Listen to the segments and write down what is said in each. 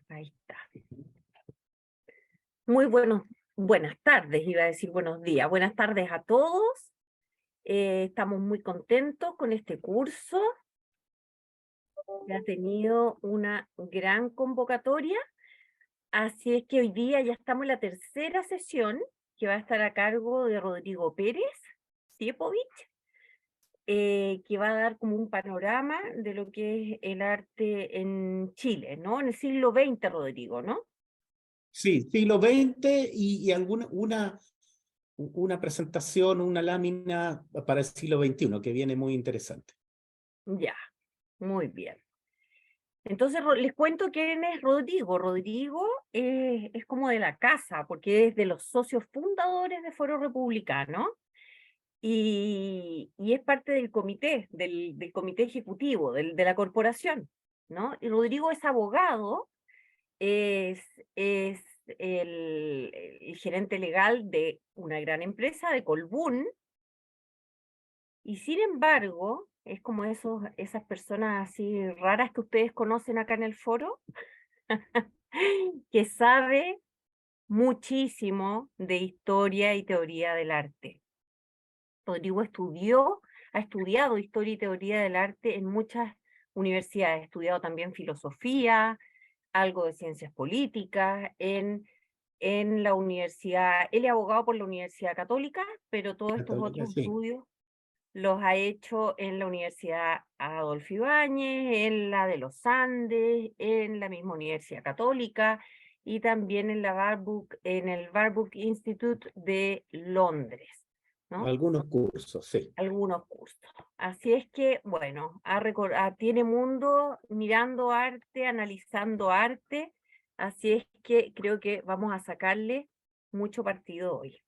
Ahí está. Buenas tardes, iba a decir buenos días. Buenas tardes a todos. Estamos muy contentos con este curso, que ha tenido una gran convocatoria. Así es que hoy día ya estamos en la tercera sesión, que va a estar a cargo de Rodrigo Pérez Siepovich, que va a dar como un panorama de lo que es el arte en Chile, ¿no? En el siglo XX, Rodrigo, ¿no? Sí, siglo XX y una presentación, una lámina para el siglo XXI que viene muy interesante. Ya, muy bien. Entonces les cuento quién es Rodrigo. Rodrigo es como de la casa, porque es de los socios fundadores de Foro Republicano y es parte del comité, del comité ejecutivo, de la corporación, ¿no? Y Rodrigo es abogado, es el gerente legal de una gran empresa, de Colbún, y sin embargo, es como esas personas así raras que ustedes conocen acá en el foro, que sabe muchísimo de historia y teoría del arte. Rodrigo ha estudiado historia y teoría del arte en muchas universidades, ha estudiado también filosofía, algo de ciencias políticas, en la universidad, él es abogado por la Universidad Católica, pero todos estos Católica, otros sí. estudios los ha hecho en la Universidad Adolfo Ibáñez, en la de los Andes, en la misma Universidad Católica y también en el Warburg Institute de Londres, ¿no? Algunos cursos, sí. Algunos cursos. Así es que, bueno, tiene mundo mirando arte, analizando arte, así es que creo que vamos a sacarle mucho partido hoy.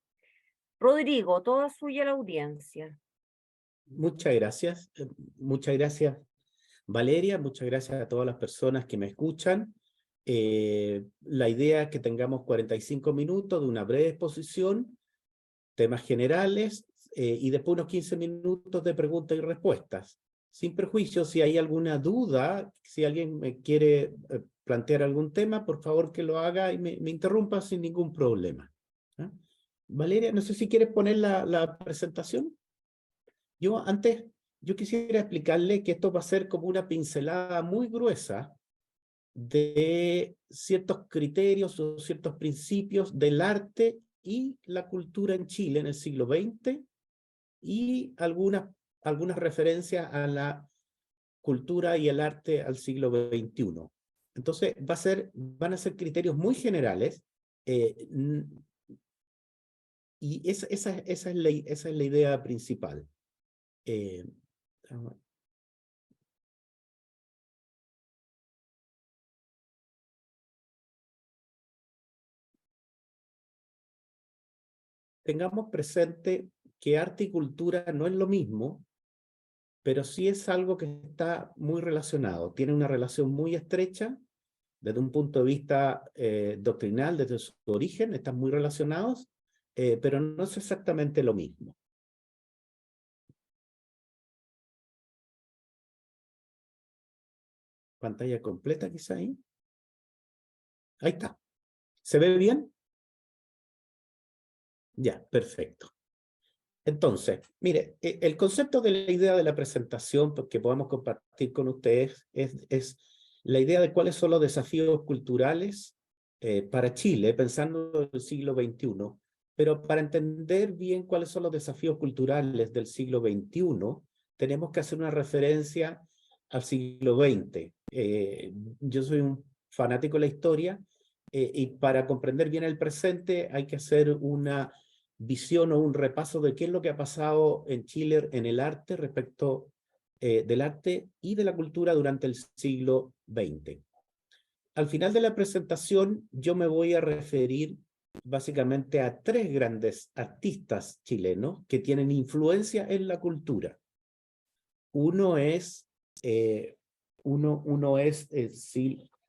Rodrigo, toda suya la audiencia. Muchas gracias. Muchas gracias, Valeria. Muchas gracias a todas las personas que me escuchan. La idea es que tengamos 45 minutos de una breve exposición, temas generales, y después unos 15 minutos de preguntas y respuestas. Sin perjuicio, si hay alguna duda, si alguien me quiere plantear algún tema, por favor que lo haga y me interrumpa sin ningún problema. ¿Ah? Valeria, no sé si quieres poner la presentación. Yo quisiera explicarle que esto va a ser como una pincelada muy gruesa de ciertos criterios o ciertos principios del arte y la cultura en Chile en el siglo XX y algunas referencias a la cultura y el arte al siglo XXI. Entonces, van a ser criterios muy generales, y esa es la idea principal. Eh, Tengamos presente que arte y cultura no es lo mismo, pero sí es algo que está muy relacionado, tiene una relación muy estrecha desde un punto de vista doctrinal, desde su origen, están muy relacionados, pero no es exactamente lo mismo. Pantalla completa quizá ahí. Ahí está. ¿Se ve bien? Ya, perfecto. Entonces, mire, el concepto de la idea de la presentación que podemos compartir con ustedes es la idea de cuáles son los desafíos culturales para Chile, pensando en el siglo XXI, pero para entender bien cuáles son los desafíos culturales del siglo XXI, tenemos que hacer una referencia al siglo XX. Yo soy un fanático de la historia, y para comprender bien el presente hay que hacer una visión o un repaso de qué es lo que ha pasado en Chile en el arte respecto del arte y de la cultura durante el siglo XX. Al final de la presentación yo me voy a referir básicamente a tres grandes artistas chilenos que tienen influencia en la cultura. Uno es,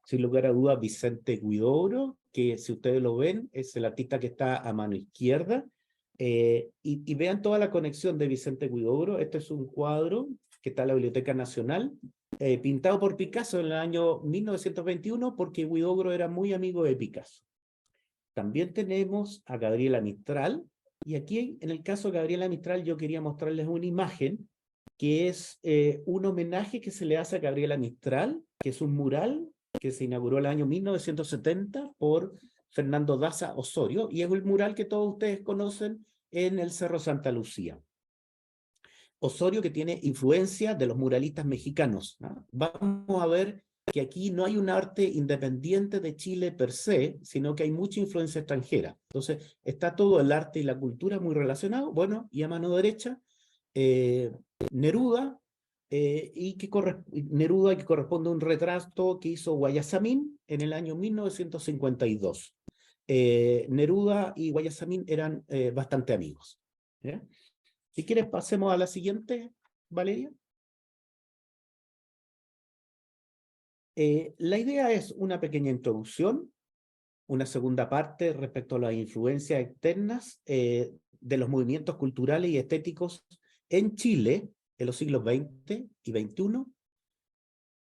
sin lugar a dudas, Vicente Huidobro, que si ustedes lo ven, es el artista que está a mano izquierda. Y vean toda la conexión de Vicente Huidobro. Este es un cuadro que está en la Biblioteca Nacional, pintado por Picasso en el año 1921 porque Huidobro era muy amigo de Picasso. También tenemos a Gabriela Mistral, y aquí en el caso de Gabriela Mistral yo quería mostrarles una imagen que es un homenaje que se le hace a Gabriela Mistral, que es un mural que se inauguró el año 1970 por Fernando Daza Osorio, y es el mural que todos ustedes conocen en el Cerro Santa Lucía. Osorio, que tiene influencia de los muralistas mexicanos, ¿no? Vamos a ver que aquí no hay un arte independiente de Chile per se, sino que hay mucha influencia extranjera. Entonces, está todo el arte y la cultura muy relacionado. Bueno, y a mano derecha, Neruda, Neruda, que corresponde a un retrato que hizo Guayasamín en el año 1952. Neruda y Guayasamín eran bastante amigos. ¿Ya? Si quieres, pasemos a la siguiente, Valeria. La idea es una pequeña introducción, una segunda parte respecto a las influencias externas de los movimientos culturales y estéticos en Chile en los siglos XX y XXI,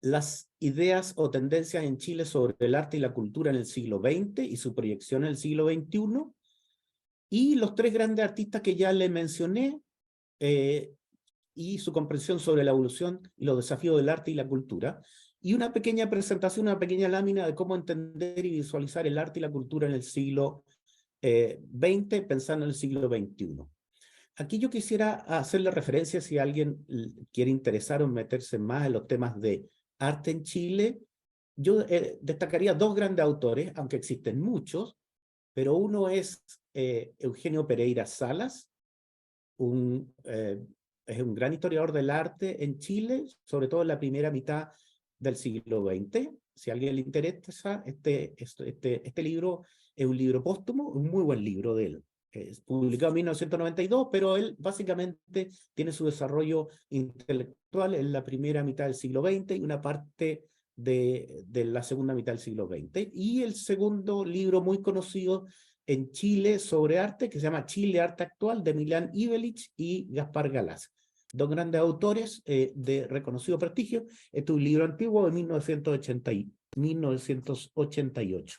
las ideas o tendencias en Chile sobre el arte y la cultura en el siglo XX y su proyección en el siglo XXI, y los tres grandes artistas que ya le mencioné, y su comprensión sobre la evolución y los desafíos del arte y la cultura, y una pequeña presentación, una pequeña lámina de cómo entender y visualizar el arte y la cultura en el siglo XX, pensando en el siglo XXI. Aquí yo quisiera hacerle referencia, si alguien quiere interesar o meterse más en los temas de arte en Chile, yo destacaría dos grandes autores, aunque existen muchos, pero uno es Eugenio Pereira Salas, es un gran historiador del arte en Chile, sobre todo en la primera mitad del siglo XX. Si a alguien le interesa, este libro es un libro póstumo, un muy buen libro de él. Es publicado en 1992, pero él básicamente tiene su desarrollo intelectual en la primera mitad del siglo XX y una parte de la segunda mitad del siglo XX. Y el segundo libro muy conocido en Chile sobre arte, que se llama Chile Arte Actual, de Milán Ivelich y Gaspar Galaz. Dos grandes autores de reconocido prestigio. Este es un libro antiguo de 1988.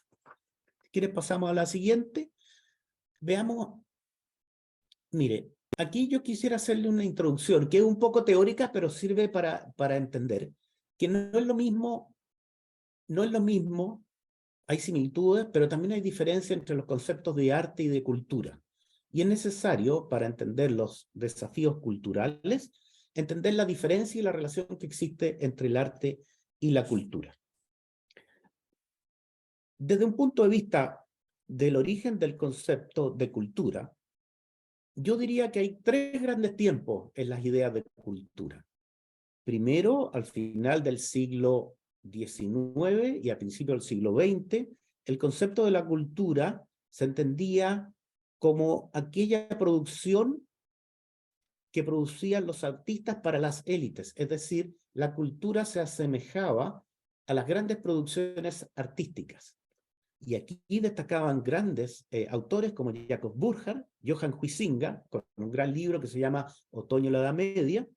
Si quieres, pasamos a la siguiente. Veamos, mire, aquí yo quisiera hacerle una introducción, que es un poco teórica, pero sirve para entender, que no es lo mismo, hay similitudes, pero también hay diferencia entre los conceptos de arte y de cultura. Y es necesario, para entender los desafíos culturales, entender la diferencia y la relación que existe entre el arte y la cultura. Desde un punto de vista del origen del concepto de cultura, yo diría que hay tres grandes tiempos en las ideas de cultura. Primero, al final del siglo XIX y a principios del siglo XX, el concepto de la cultura se entendía como aquella producción que producían los artistas para las élites, es decir, la cultura se asemejaba a las grandes producciones artísticas. Y aquí destacaban grandes autores como Jacob Burckhardt, Johann Huizinga, con un gran libro que se llama Otoño de la Edad Media,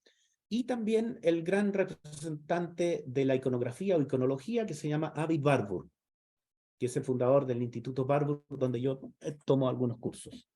y también el gran representante de la iconografía o iconología que se llama Avi Warburg, que es el fundador del Instituto Warburg, donde yo tomo algunos cursos.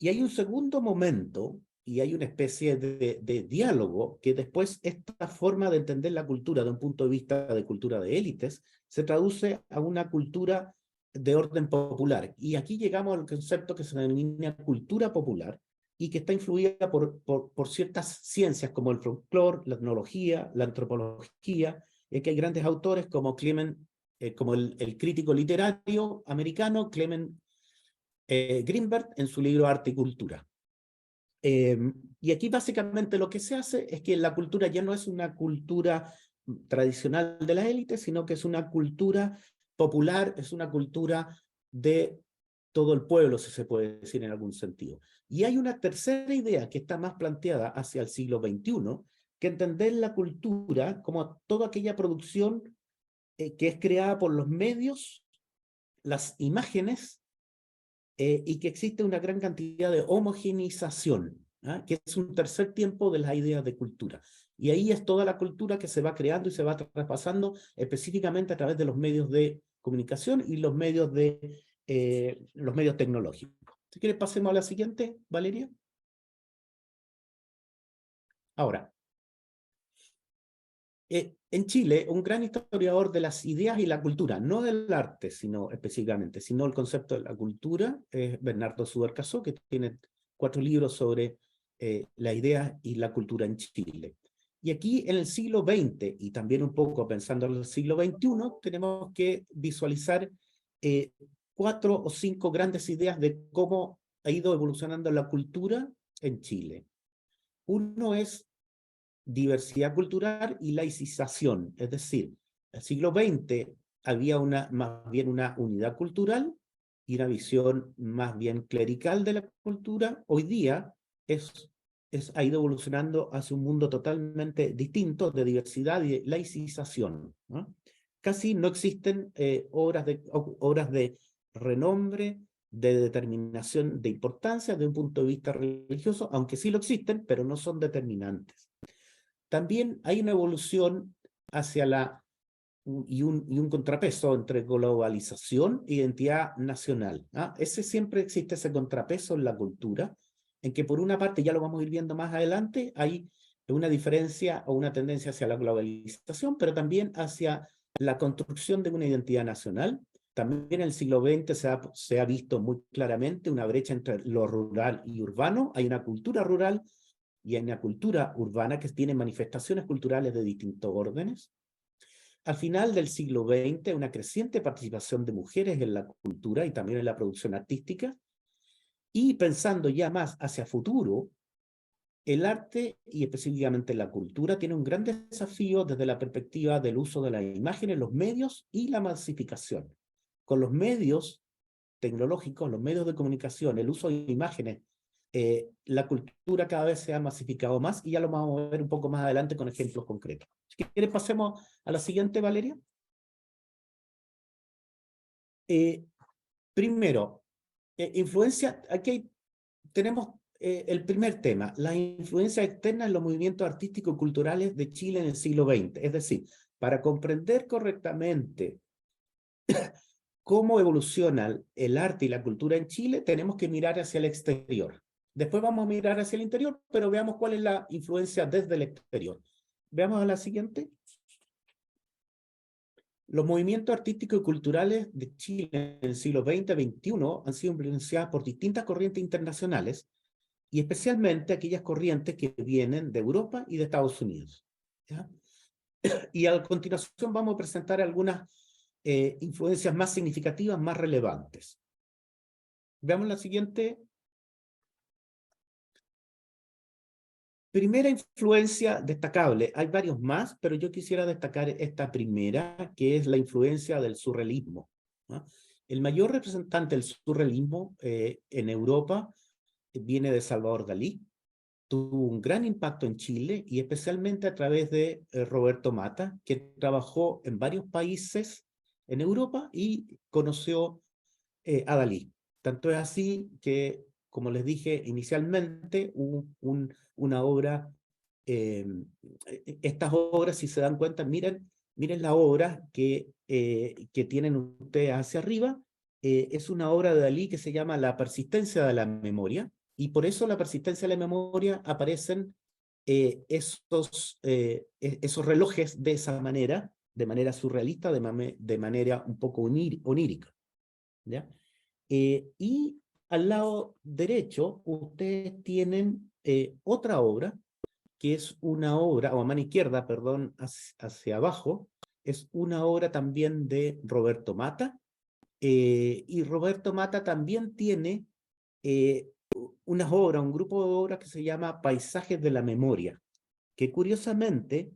Y hay un segundo momento, y hay una especie de diálogo, que después esta forma de entender la cultura de un punto de vista de cultura de élites, se traduce a una cultura de orden popular. Y aquí llegamos al concepto que se denomina cultura popular, y que está influida por ciertas ciencias como el folclore, la etnología, la antropología, y que hay grandes autores como como el crítico literario americano Clement Greenberg en su libro Arte y Cultura. Y aquí básicamente lo que se hace es que la cultura ya no es una cultura tradicional de la élite, sino que es una cultura popular, es una cultura de todo el pueblo, si se puede decir en algún sentido. Y hay una tercera idea que está más planteada hacia el siglo XXI, que entender la cultura como toda aquella producción que es creada por los medios, las imágenes, y que existe una gran cantidad de homogeneización, ¿ah? Que es un tercer tiempo de las ideas de cultura. Y ahí es toda la cultura que se va creando y se va traspasando específicamente a través de los medios de comunicación y los medios tecnológicos. Si quieres, pasemos a la siguiente, Valeria. Ahora, en Chile, un gran historiador de las ideas y la cultura, no del arte, sino específicamente, sino el concepto de la cultura, es Bernardo Subercaseaux, que tiene 4 libros sobre la idea y la cultura en Chile. Y aquí en el siglo XX, y también un poco pensando en el siglo XXI, tenemos que visualizar 4 o 5 grandes ideas de cómo ha ido evolucionando la cultura en Chile. Uno es diversidad cultural y laicización, es decir, en el siglo XX había más bien una unidad cultural y una visión más bien clerical de la cultura. Hoy día ha ido evolucionando hacia un mundo totalmente distinto de diversidad y de laicización, ¿no? Casi no existen obras de renombre, de determinación de importancia desde un punto de vista religioso, aunque sí lo existen, pero no son determinantes. También hay una evolución hacia y un contrapeso entre globalización e identidad nacional. Siempre existe ese contrapeso en la cultura, en que por una parte, ya lo vamos a ir viendo más adelante, hay una diferencia o una tendencia hacia la globalización, pero también hacia la construcción de una identidad nacional. También en el siglo XX se ha visto muy claramente una brecha entre lo rural y urbano. Hay una cultura rural y hay una cultura urbana que tiene manifestaciones culturales de distintos órdenes. Al final del siglo XX, una creciente participación de mujeres en la cultura y también en la producción artística. Y pensando ya más hacia futuro, el arte y específicamente la cultura tiene un gran desafío desde la perspectiva del uso de las imágenes, los medios y la masificación. Con los medios tecnológicos, los medios de comunicación, el uso de imágenes, la cultura cada vez se ha masificado más y ya lo vamos a ver un poco más adelante con ejemplos concretos. Si quieres, pasemos a la siguiente, Valeria. Primero, influencia, aquí tenemos el primer tema, la influencia externa en los movimientos artísticos y culturales de Chile en el siglo XX. Es decir, para comprender correctamente cómo evoluciona el arte y la cultura en Chile, tenemos que mirar hacia el exterior. Después vamos a mirar hacia el interior, pero veamos cuál es la influencia desde el exterior. Veamos a la siguiente. Los movimientos artísticos y culturales de Chile en el siglo XX-XXI han sido influenciados por distintas corrientes internacionales y especialmente aquellas corrientes que vienen de Europa y de Estados Unidos, ¿ya? Y a continuación vamos a presentar algunas influencias más significativas, más relevantes. Veamos la siguiente. Primera influencia destacable. Hay varios más, pero yo quisiera destacar esta primera, que es la influencia del surrealismo, ¿no? El mayor representante del surrealismo en Europa viene de Salvador Dalí. Tuvo un gran impacto en Chile y especialmente a través de Roberto Mata, que trabajó en varios países en Europa y conoció a Dalí. Tanto es así que, como les dije inicialmente, una obra, estas obras, si se dan cuenta, miren la obra que tienen ustedes hacia arriba, es una obra de Dalí que se llama La persistencia de la memoria, y por eso la persistencia de la memoria aparecen esos relojes de esa manera, de manera surrealista, de manera un poco onírica, ¿ya? Y al lado derecho ustedes tienen otra obra, que es una obra, o a mano izquierda, perdón, hacia abajo, es una obra también de Roberto Mata, y Roberto Mata también tiene unas obras, un grupo de obras que se llama Paisajes de la Memoria, que curiosamente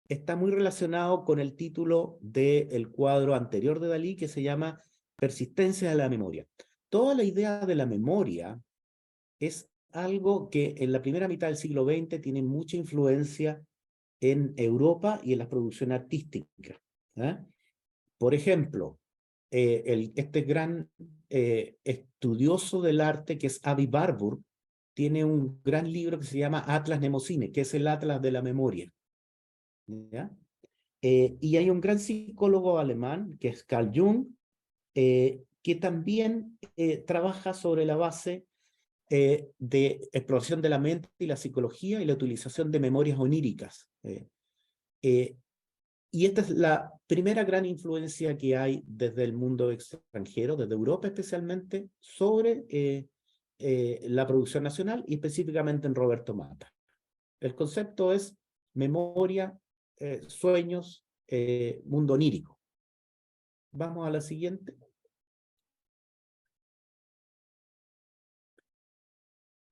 está muy relacionado con el título del cuadro anterior de Dalí, que se llama Persistencia de la Memoria. Toda la idea de la memoria es algo que en la primera mitad del siglo XX tiene mucha influencia en Europa y en la producción artística, ¿eh? Por ejemplo, este gran estudioso del arte que es Avi Warburg tiene un gran libro que se llama Atlas Mnemosyne, que es el Atlas de la Memoria. ¿ya? Y hay un gran psicólogo alemán, que es Carl Jung, que también trabaja sobre la base de exploración de la mente y la psicología y la utilización de memorias oníricas. Y esta es la primera gran influencia que hay desde el mundo extranjero, desde Europa especialmente, sobre la producción nacional y específicamente en Roberto Mata. El concepto es memoria, sueños, mundo onírico. Vamos a la siguiente.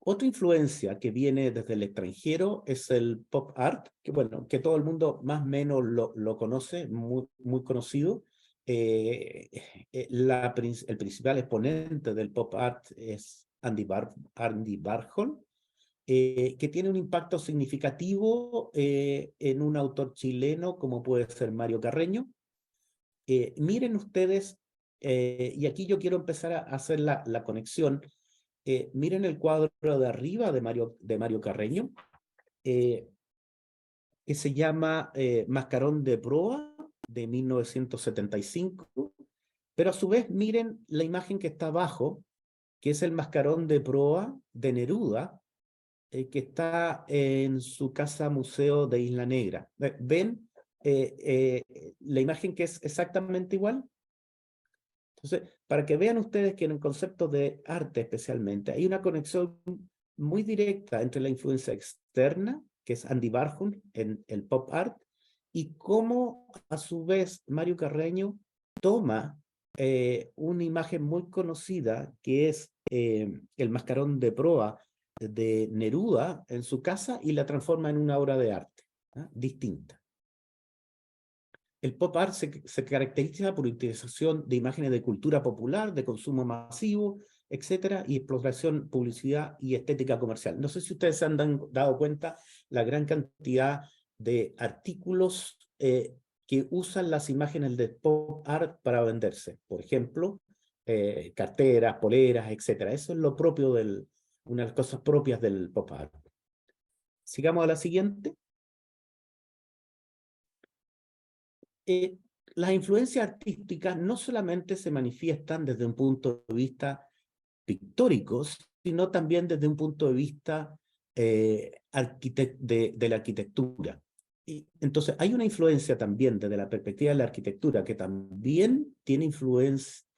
Otra influencia que viene desde el extranjero es el pop art, que bueno, que todo el mundo más o menos lo conoce, muy conocido. El principal exponente del pop art es Andy Warhol, que tiene un impacto significativo en un autor chileno como puede ser Mario Carreño. Miren ustedes, y aquí yo quiero empezar a hacer la conexión. Miren el cuadro de arriba de Mario Carreño, que se llama Mascarón de Proa, de 1975, pero a su vez miren la imagen que está abajo, que es el Mascarón de Proa de Neruda, que está en su casa museo de Isla Negra. ¿Ven la imagen que es exactamente igual? Entonces, para que vean ustedes que en el concepto de arte especialmente, hay una conexión muy directa entre la influencia externa, que es Andy Warhol en el pop art, y cómo a su vez Mario Carreño toma una imagen muy conocida, que es el mascarón de proa de Neruda en su casa y la transforma en una obra de arte, ¿ah? Distinta. El pop art se caracteriza por utilización de imágenes de cultura popular, de consumo masivo, etcétera, y exploración, publicidad y estética comercial. No sé si ustedes se han dado cuenta la gran cantidad de artículos que usan las imágenes de pop art para venderse. Por ejemplo, carteras, poleras, etcétera. Eso es lo propio una de las cosas propias del pop art. Sigamos a la siguiente. Las influencias artísticas no solamente se manifiestan desde un punto de vista pictórico, sino también desde un punto de vista de la arquitectura. Y entonces hay una influencia también desde la perspectiva de la arquitectura que también tiene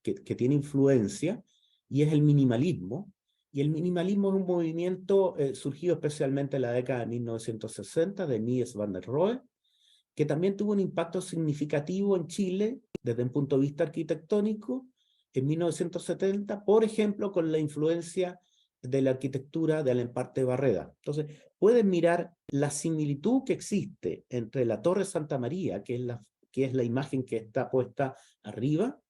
que tiene influencia, y es el minimalismo. Y el minimalismo es un movimiento surgido especialmente en la década de 1960 de Mies van der Rohe, que también tuvo un impacto significativo en Chile desde un punto de vista arquitectónico en 1970, por ejemplo, con la influencia de la arquitectura de Alemparte Barreda. Entonces, pueden mirar la similitud que existe entre la Torre Santa María, que es la imagen que está puesta arriba,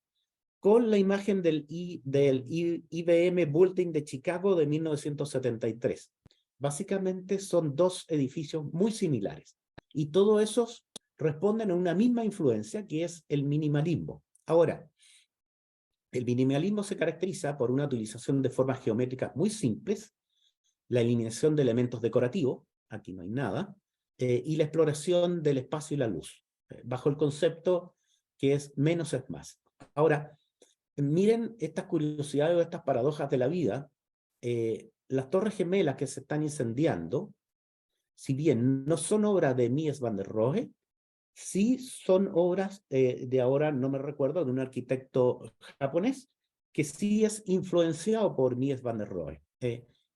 con la imagen del IBM Building de Chicago de 1973. Básicamente son dos edificios muy similares. Y todos esos responden a una misma influencia, que es el minimalismo. Ahora, el minimalismo se caracteriza por una utilización de formas geométricas muy simples, la eliminación de elementos decorativos, aquí no hay nada, y la exploración del espacio y la luz, bajo el concepto que es menos es más. Ahora, miren estas curiosidades o estas paradojas de la vida. Las Torres Gemelas que se están incendiando, si bien no son obras de Mies van der Rohe, sí son obras de ahora, no me recuerdo, de un arquitecto japonés, que sí es influenciado por Mies van der Rohe.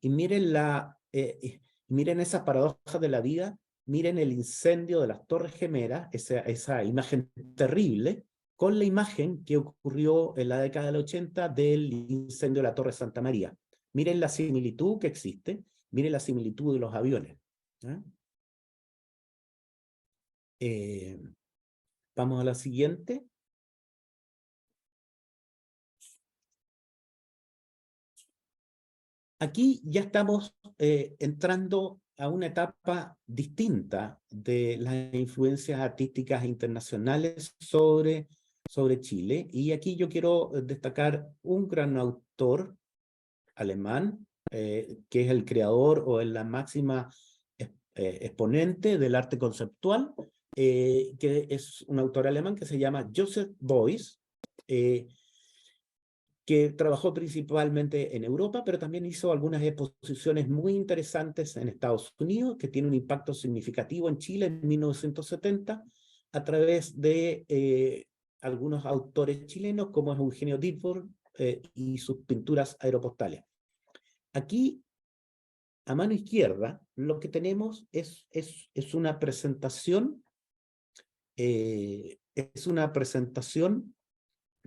Y miren esas paradojas de la vida, miren el incendio de las Torres Gemelas, esa imagen terrible, con la imagen que ocurrió en la década del 80 del incendio de la Torre Santa María. Miren la similitud que existe, miren la similitud de los aviones. Vamos a la siguiente. Aquí ya estamos entrando a una etapa distinta de las influencias artísticas internacionales sobre Chile. Y aquí yo quiero destacar un gran autor alemán, que es el creador o es la máxima exponente del arte conceptual, que es un autor alemán que se llama Joseph Beuys, que trabajó principalmente en Europa, pero también hizo algunas exposiciones muy interesantes en Estados Unidos, que tiene un impacto significativo en Chile en 1970, a través de algunos autores chilenos, como es Eugenio Dittborn, y sus pinturas aeropostales. Aquí, a mano izquierda, lo que tenemos es una presentación,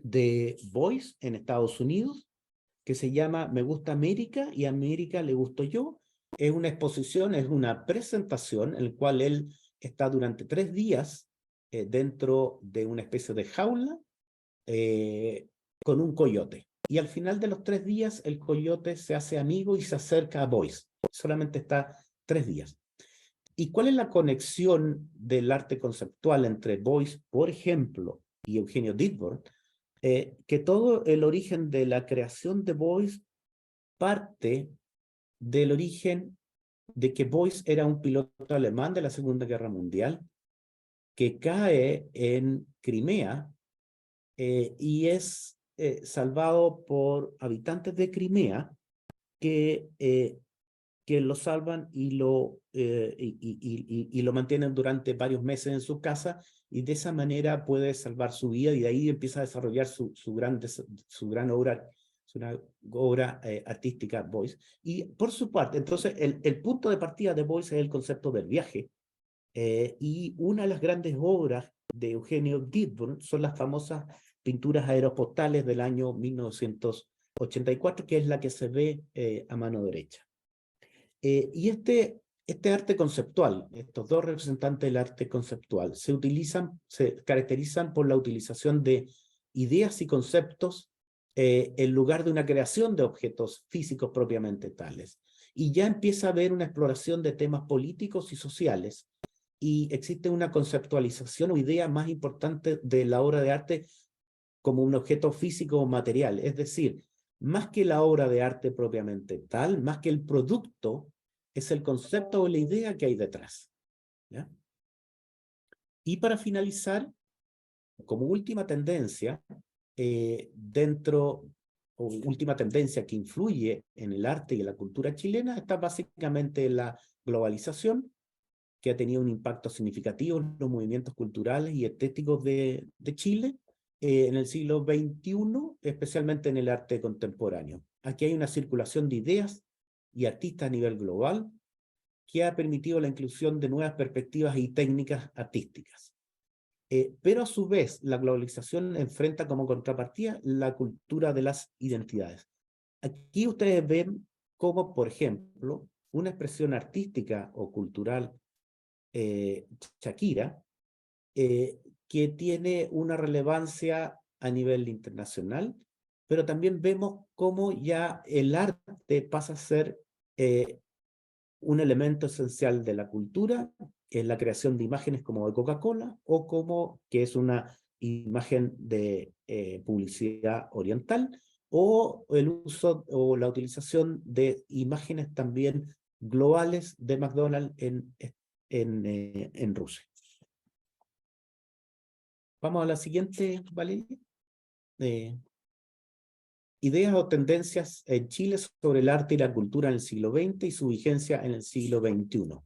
de Beuys en Estados Unidos, que se llama Me gusta América y a América le gusto yo. Es una exposición, es una presentación en la cual él está durante 3 días dentro de una especie de jaula con un coyote. Y al final de los 3 días el coyote se hace amigo y se acerca a Beuys. Solamente está 3 días. ¿Y cuál es la conexión del arte conceptual entre Beuys, por ejemplo, y Eugenio Dittborn? Que todo el origen de la creación de Beuys parte del origen de que Beuys era un piloto alemán de la Segunda Guerra Mundial que cae en Crimea y es salvado por habitantes de Crimea que lo salvan y lo mantienen durante varios meses en su casa, y de esa manera puede salvar su vida, y de ahí empieza a desarrollar su gran obra artística, Beuys. Y por su parte, entonces, el punto de partida de Beuys es el concepto del viaje, y una de las grandes obras de Eugenio Dittborn son las famosas pinturas aeropostales del año 1984, que es la que se ve a mano derecha. Y este arte conceptual, estos dos representantes del arte conceptual, se caracterizan por la utilización de ideas y conceptos en lugar de una creación de objetos físicos propiamente tales. Y ya empieza a haber una exploración de temas políticos y sociales, y existe una conceptualización o idea más importante de la obra de arte como un objeto físico o material, es decir, más que la obra de arte propiamente tal, más que el producto, es el concepto o la idea que hay detrás, ¿ya? Y para finalizar, como última tendencia, última tendencia que influye en el arte y en la cultura chilena, está básicamente la globalización, que ha tenido un impacto significativo en los movimientos culturales y estéticos de Chile, en el siglo XXI, especialmente en el arte contemporáneo. Aquí hay una circulación de ideas y artistas a nivel global que ha permitido la inclusión de nuevas perspectivas y técnicas artísticas. Pero a su vez, la globalización enfrenta como contrapartida la cultura de las identidades. Aquí ustedes ven cómo, por ejemplo, una expresión artística o cultural, Shakira, que tiene una relevancia a nivel internacional, pero también vemos cómo ya el arte pasa a ser un elemento esencial de la cultura, que es la creación de imágenes como de Coca-Cola, o como que es una imagen de publicidad oriental, o el uso o la utilización de imágenes también globales de McDonald's en Rusia. Vamos a la siguiente, Valeria. Ideas o tendencias en Chile sobre el arte y la cultura en el siglo XX y su vigencia en el siglo XXI.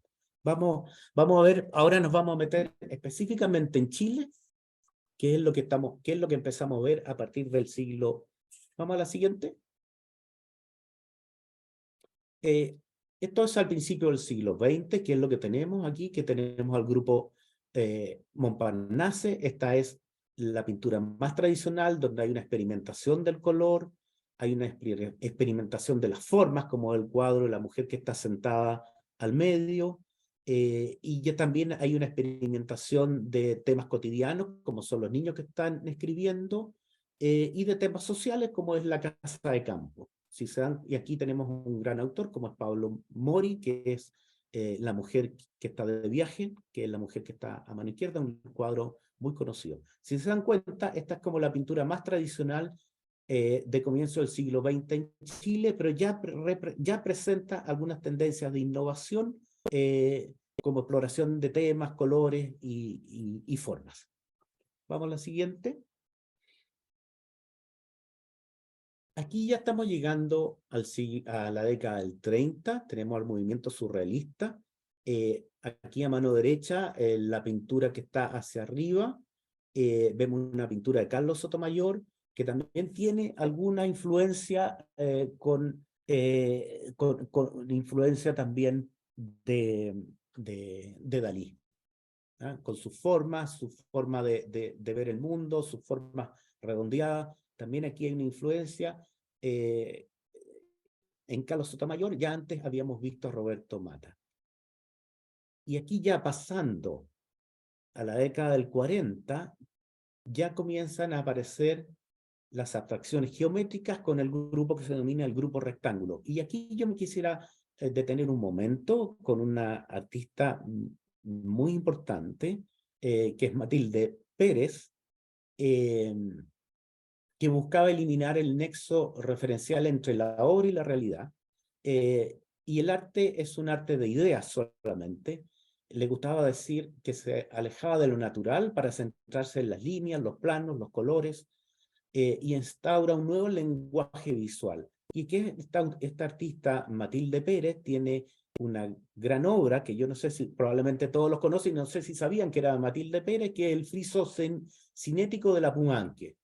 Vamos a ver, ahora nos vamos a meter específicamente en Chile, qué es lo que empezamos a ver a partir del siglo. Vamos a la siguiente. Esto es al principio del siglo XX, que es lo que tenemos aquí, que tenemos al grupo Montparnasse. Esta es la pintura más tradicional, donde hay una experimentación del color, hay una experimentación de las formas, como el cuadro de la mujer que está sentada al medio, y ya también hay una experimentación de temas cotidianos, como son los niños que están escribiendo, y de temas sociales, como es la casa de campo. Si se dan, y aquí tenemos un gran autor, como es Pablo Mori, que es la mujer que está de viaje, que es la mujer que está a mano izquierda, un cuadro muy conocido. Si se dan cuenta, esta es como la pintura más tradicional de comienzo del siglo XX en Chile, pero ya presenta algunas tendencias de innovación como exploración de temas, colores y formas. Vamos a la siguiente. Aquí ya estamos llegando a la década del 30, tenemos al movimiento surrealista. Aquí a mano derecha, la pintura que está hacia arriba, vemos una pintura de Carlos Sotomayor, que también tiene alguna influencia con influencia también de Dalí, ¿ah? Con su forma de ver el mundo, su forma redondeada. También aquí hay una influencia en Carlos Sotomayor. Ya antes habíamos visto a Roberto Mata. Y aquí ya pasando a la década del 40, ya comienzan a aparecer las abstracciones geométricas con el grupo que se denomina el grupo rectángulo. Y aquí yo me quisiera detener un momento con una artista muy importante, que es Matilde Pérez, que buscaba eliminar el nexo referencial entre la obra y la realidad. Y el arte es un arte de ideas solamente. Le gustaba decir que se alejaba de lo natural para centrarse en las líneas, los planos, los colores, y instaura un nuevo lenguaje visual. Y que esta artista, Matilde Pérez, tiene una gran obra que yo no sé si probablemente todos los conocen, no sé si sabían que era Matilde Pérez, que es el friso cinético de la Pumanque,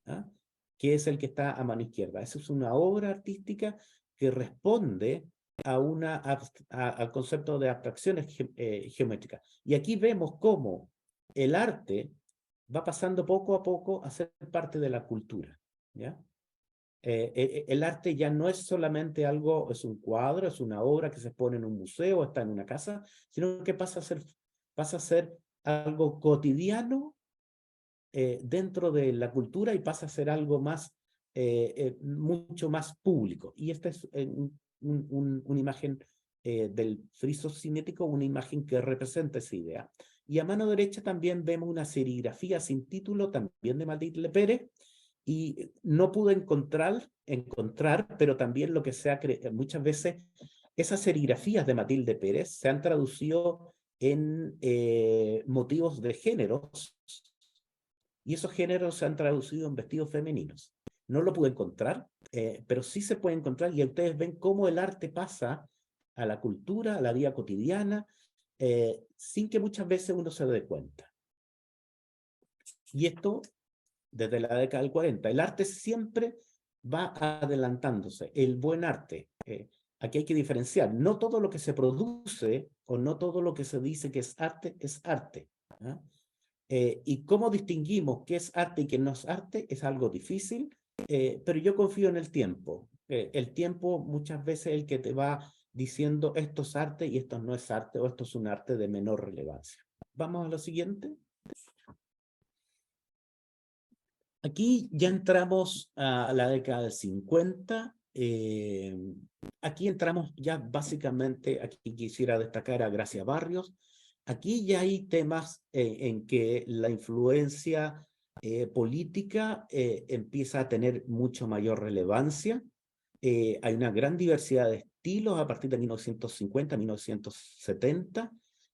¿ah? Que es el que está a mano izquierda. Esa es una obra artística que responde al concepto de abstracciones geométricas. Y aquí vemos cómo el arte va pasando poco a poco a ser parte de la cultura, ¿ya? El arte ya no es solamente algo, es un cuadro, es una obra que se expone en un museo, está en una casa, sino que pasa a ser algo cotidiano dentro de la cultura y pasa a ser algo más, mucho más público. Y esta es una imagen del friso cinético, una imagen que representa esa idea. Y a mano derecha también vemos una serigrafía sin título, también de Matilde Pérez, y no pude encontrar, pero también lo que se ha muchas veces, esas serigrafías de Matilde Pérez se han traducido en motivos de géneros, y esos géneros se han traducido en vestidos femeninos. No lo pude encontrar, pero sí se puede encontrar, y ustedes ven cómo el arte pasa a la cultura, a la vida cotidiana, sin que muchas veces uno se dé cuenta. Y esto desde la década del 40. El arte siempre va adelantándose. El buen arte, aquí hay que diferenciar. No todo lo que se produce o no todo lo que se dice que es arte, ¿ah? Y cómo distinguimos qué es arte y qué no es arte es algo difícil, pero yo confío en el tiempo. El tiempo muchas veces es el que te va diciendo esto es arte y esto no es arte, o esto es un arte de menor relevancia. Vamos a lo siguiente. Aquí ya entramos a la década del 50. Aquí entramos ya básicamente, aquí quisiera destacar a Gracia Barrios. Aquí ya hay temas en que la influencia política empieza a tener mucho mayor relevancia. Hay una gran diversidad de estilos a partir de 1950, 1970.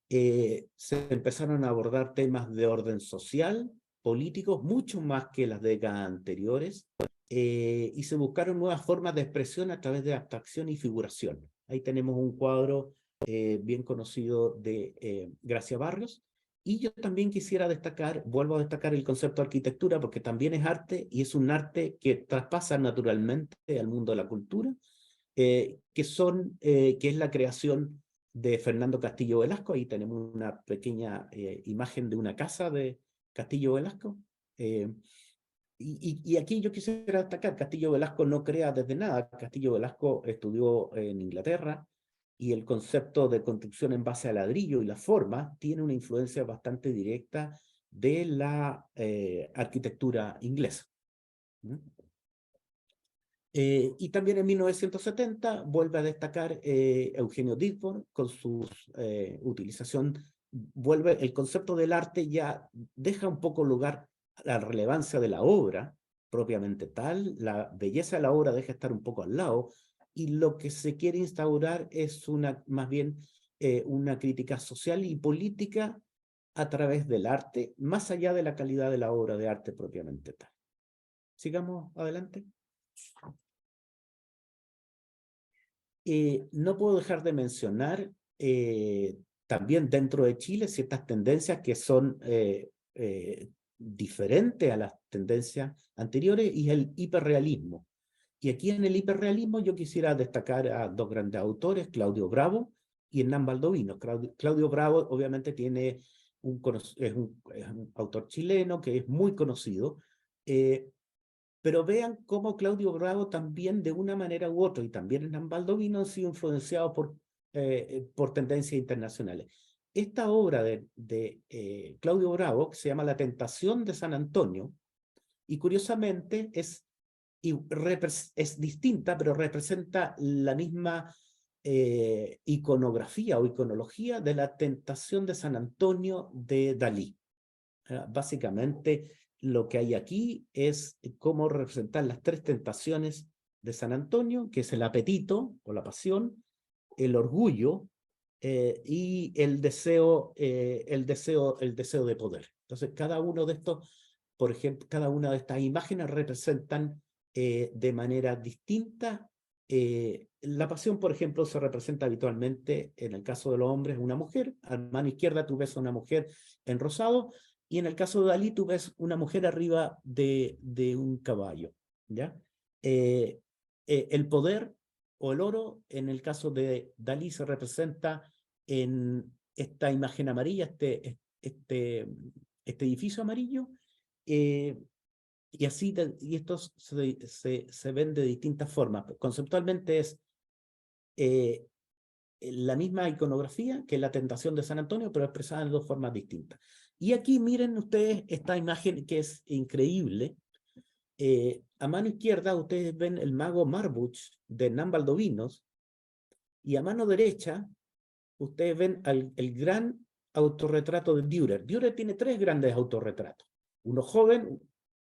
Se empezaron a abordar temas de orden social, políticos, mucho más que las décadas anteriores, y se buscaron nuevas formas de expresión a través de abstracción y figuración. Ahí tenemos un cuadro bien conocido de Gracia Barrios. Y yo también quisiera destacar, vuelvo a destacar el concepto de arquitectura, porque también es arte, y es un arte que traspasa naturalmente al mundo de la cultura, que es la creación de Fernando Castillo Velasco. Ahí tenemos una pequeña imagen de una casa de Castillo Velasco. Y aquí yo quisiera destacar, Castillo Velasco no crea desde nada. Castillo Velasco estudió en Inglaterra, y el concepto de construcción en base a ladrillo y la forma tiene una influencia bastante directa de la arquitectura inglesa. Y también en 1970 vuelve a destacar Eugenio Dittborn con su utilización, el concepto del arte ya deja un poco lugar a la relevancia de la obra propiamente tal, la belleza de la obra deja estar un poco al lado, y lo que se quiere instaurar es más bien una crítica social y política a través del arte, más allá de la calidad de la obra de arte propiamente tal. Sigamos adelante. No puedo dejar de mencionar también dentro de Chile ciertas tendencias que son diferentes a las tendencias anteriores, y el hiperrealismo. Y aquí en el hiperrealismo yo quisiera destacar a dos grandes autores, Claudio Bravo y Hernán Baldovino. Claudio Bravo obviamente tiene es un autor chileno que es muy conocido, pero vean cómo Claudio Bravo también de una manera u otra, y también Hernán Baldovino, han sido influenciados por tendencias internacionales. Esta obra de Claudio Bravo, que se llama La Tentación de San Antonio, y curiosamente es distinta, pero representa la misma iconografía o iconología de La Tentación de San Antonio de Dalí. Básicamente, lo que hay aquí es cómo representar las tres tentaciones de San Antonio, que es el apetito o la pasión, el orgullo y el deseo de poder. Entonces, cada uno de estos, por ejemplo, cada una de estas imágenes representan de manera distinta. La pasión, por ejemplo, se representa habitualmente, en el caso de los hombres, una mujer. A mano izquierda tú ves a una mujer en rosado, y en el caso de Dalí tú ves una mujer arriba de un caballo, ¿ya? El poder o el oro, en el caso de Dalí, se representa en esta imagen amarilla, este edificio amarillo, y así, y estos se ven de distintas formas. Conceptualmente es la misma iconografía que La Tentación de San Antonio, pero expresada en dos formas distintas. Y aquí miren ustedes esta imagen que es increíble. A mano izquierda ustedes ven el mago Marbuch de Hernán Baldovinos, y a mano derecha ustedes ven el gran autorretrato de Dürer. Dürer tiene tres grandes autorretratos. Uno joven,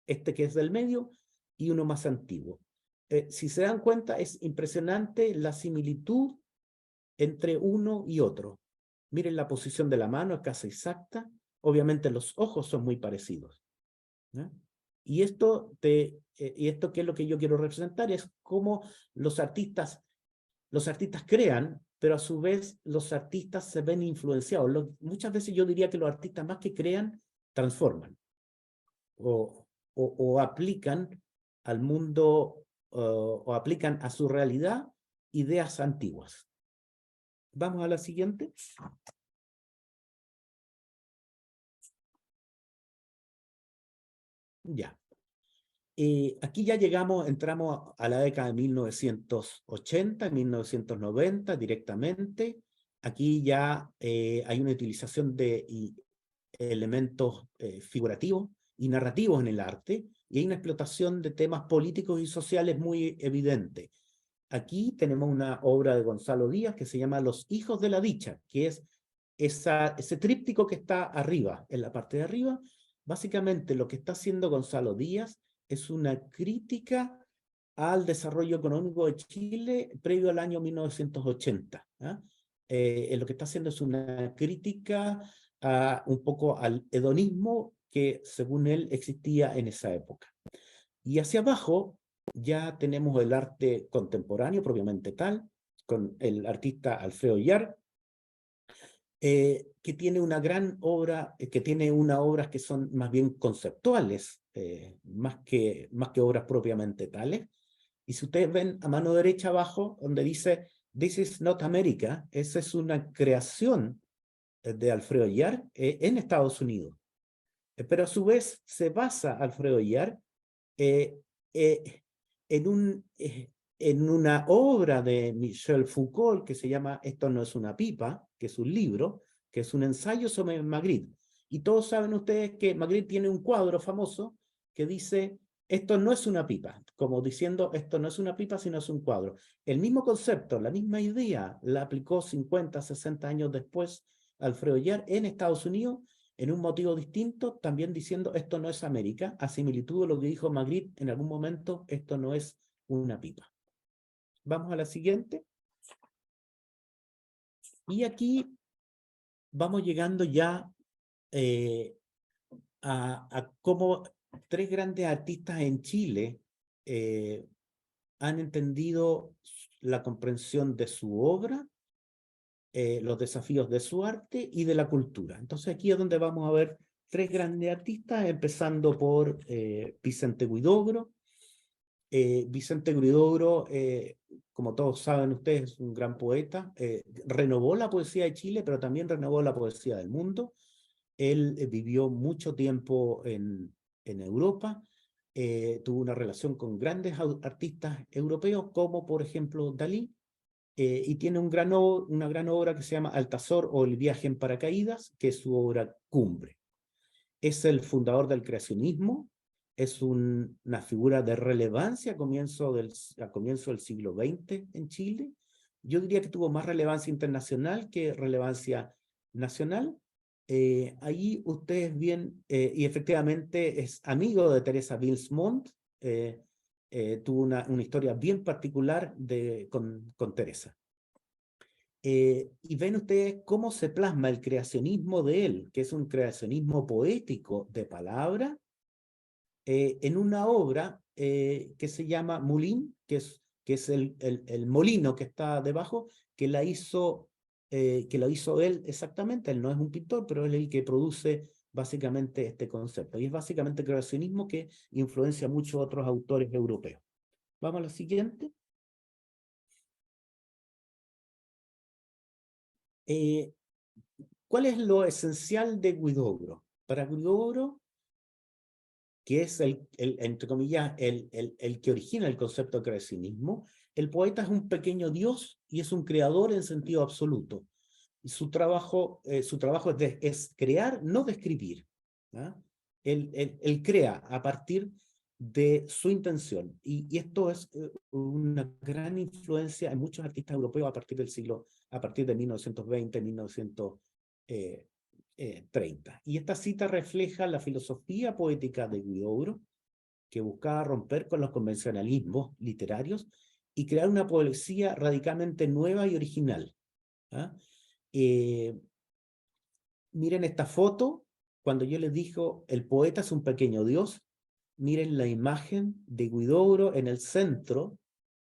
este que es del medio, y uno más antiguo. Si se dan cuenta, es impresionante la similitud entre uno y otro. Miren la posición de la mano, es casi exacta. Obviamente los ojos son muy parecidos, ¿no? Y esto ¿qué es lo que yo quiero representar? Es cómo los artistas crean, pero a su vez los artistas se ven influenciados. Muchas veces yo diría que los artistas, más que crean, transforman o aplican al mundo o aplican a su realidad ideas antiguas. Vamos a la siguiente. Ya. Aquí ya entramos a la década de 1980, 1990 directamente. Aquí ya hay una utilización de elementos figurativos y narrativos en el arte, y hay una explotación de temas políticos y sociales muy evidente. Aquí tenemos una obra de Gonzalo Díaz que se llama Los Hijos de la Dicha, que es ese tríptico que está arriba, en la parte de arriba. Básicamente lo que está haciendo Gonzalo Díaz es una crítica al desarrollo económico de Chile previo al año 1980. Lo que está haciendo es una crítica un poco al hedonismo que, según él, existía en esa época. Y hacia abajo ya tenemos el arte contemporáneo propiamente tal, con el artista Alfredo Illar, que tiene una gran obra, que tiene unas obras que son más bien conceptuales, más que obras propiamente tales. Y si ustedes ven a mano derecha abajo, donde dice "This is not America", esa es una creación de Alfredo Illar en Estados Unidos. Pero a su vez se basa Alfredo Illar en una obra de Michel Foucault que se llama Esto no es una pipa, que es un libro, que es un ensayo sobre Magritte. Y todos saben ustedes que Magritte tiene un cuadro famoso que dice "esto no es una pipa", como diciendo esto no es una pipa sino es un cuadro. El mismo concepto, la misma idea la aplicó 50, 60 años después Alfredo Illar en Estados Unidos, en un motivo distinto, también diciendo esto no es América, a similitud de lo que dijo Magritte en algún momento, esto no es una pipa. Vamos a la siguiente. Y aquí vamos llegando ya a cómo tres grandes artistas en Chile han entendido la comprensión de su obra, los desafíos de su arte y de la cultura. Entonces aquí es donde vamos a ver tres grandes artistas, empezando por Vicente Huidobro. Vicente Huidobro, como todos saben ustedes, es un gran poeta. Renovó la poesía de Chile, pero también renovó la poesía del mundo. Él vivió mucho tiempo en Europa, tuvo una relación con grandes artistas europeos, como por ejemplo Dalí, y tiene una gran obra que se llama Altazor o El viaje en paracaídas, que es su obra cumbre. Es el fundador del creacionismo, es una figura de relevancia a comienzo del siglo XX en Chile. Yo diría que tuvo más relevancia internacional que relevancia nacional. Ahí ustedes ven, y efectivamente es amigo de Teresa Bilsmont, tuvo una historia bien particular con Teresa. Y ven ustedes cómo se plasma el creacionismo de él, que es un creacionismo poético de palabra, en una obra que se llama Moulin, que es el molino que está debajo, que lo hizo él exactamente. Él no es un pintor, pero es el que produce básicamente este concepto. Y es básicamente creacionismo que influencia mucho a otros autores europeos. Vamos a la siguiente. ¿Cuál es lo esencial de Huidobro? Para Huidobro, que es entre comillas, el que origina el concepto de creacionismo, el poeta es un pequeño dios y es un creador en sentido absoluto. Y su trabajo es crear, no describir. ¿Ah? Él crea a partir de su intención. Y esto es una gran influencia en muchos artistas europeos a partir de 1920, 1930. Y esta cita refleja la filosofía poética de Huidobro, que buscaba romper con los convencionalismos literarios y crear una poesía radicalmente nueva y original. ¿Ah? Miren esta foto, cuando yo les digo el poeta es un pequeño dios, miren la imagen de Huidobro en el centro,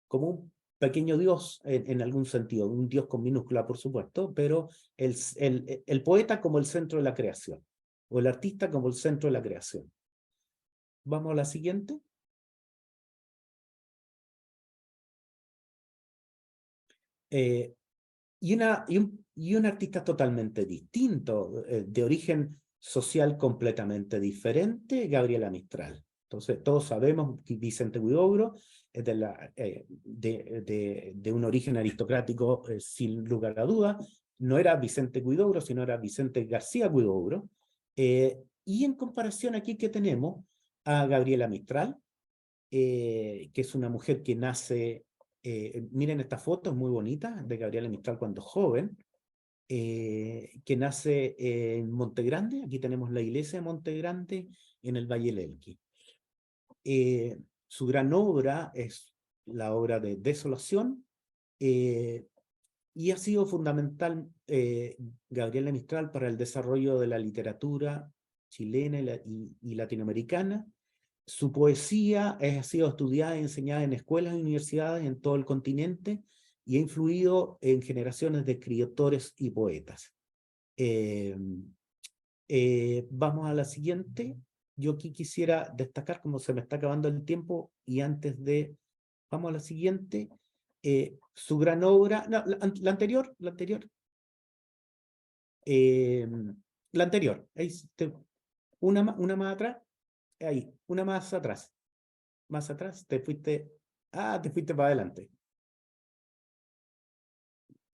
como un pequeño dios en algún sentido, un dios con minúscula por supuesto, pero el poeta como el centro de la creación, o el artista como el centro de la creación. Vamos a la siguiente. Y un artista totalmente distinto, de origen social completamente diferente, Gabriela Mistral. Entonces, todos sabemos que Vicente Huidobro es de un origen aristocrático, sin lugar a duda. No era Vicente Huidobro, sino era Vicente García Huidobro. Y en comparación aquí que tenemos a Gabriela Mistral, que es una mujer que nace, miren esta foto, es muy bonita, de Gabriela Mistral cuando joven, que nace en Montegrande. Aquí tenemos la iglesia de Montegrande en el Valle del Elqui. Su gran obra es la obra de Desolación, y ha sido fundamental Gabriela Mistral para el desarrollo de la literatura chilena y latinoamericana. Su poesía ha sido estudiada y enseñada en escuelas y universidades en todo el continente y ha influido en generaciones de escritores y poetas. Vamos a la siguiente. Yo aquí quisiera destacar, como se me está acabando el tiempo, y antes de... Vamos a la siguiente. Su gran obra... No, la anterior. La anterior. Ahí, una más atrás. Ahí, una más atrás. Más atrás, te fuiste para adelante.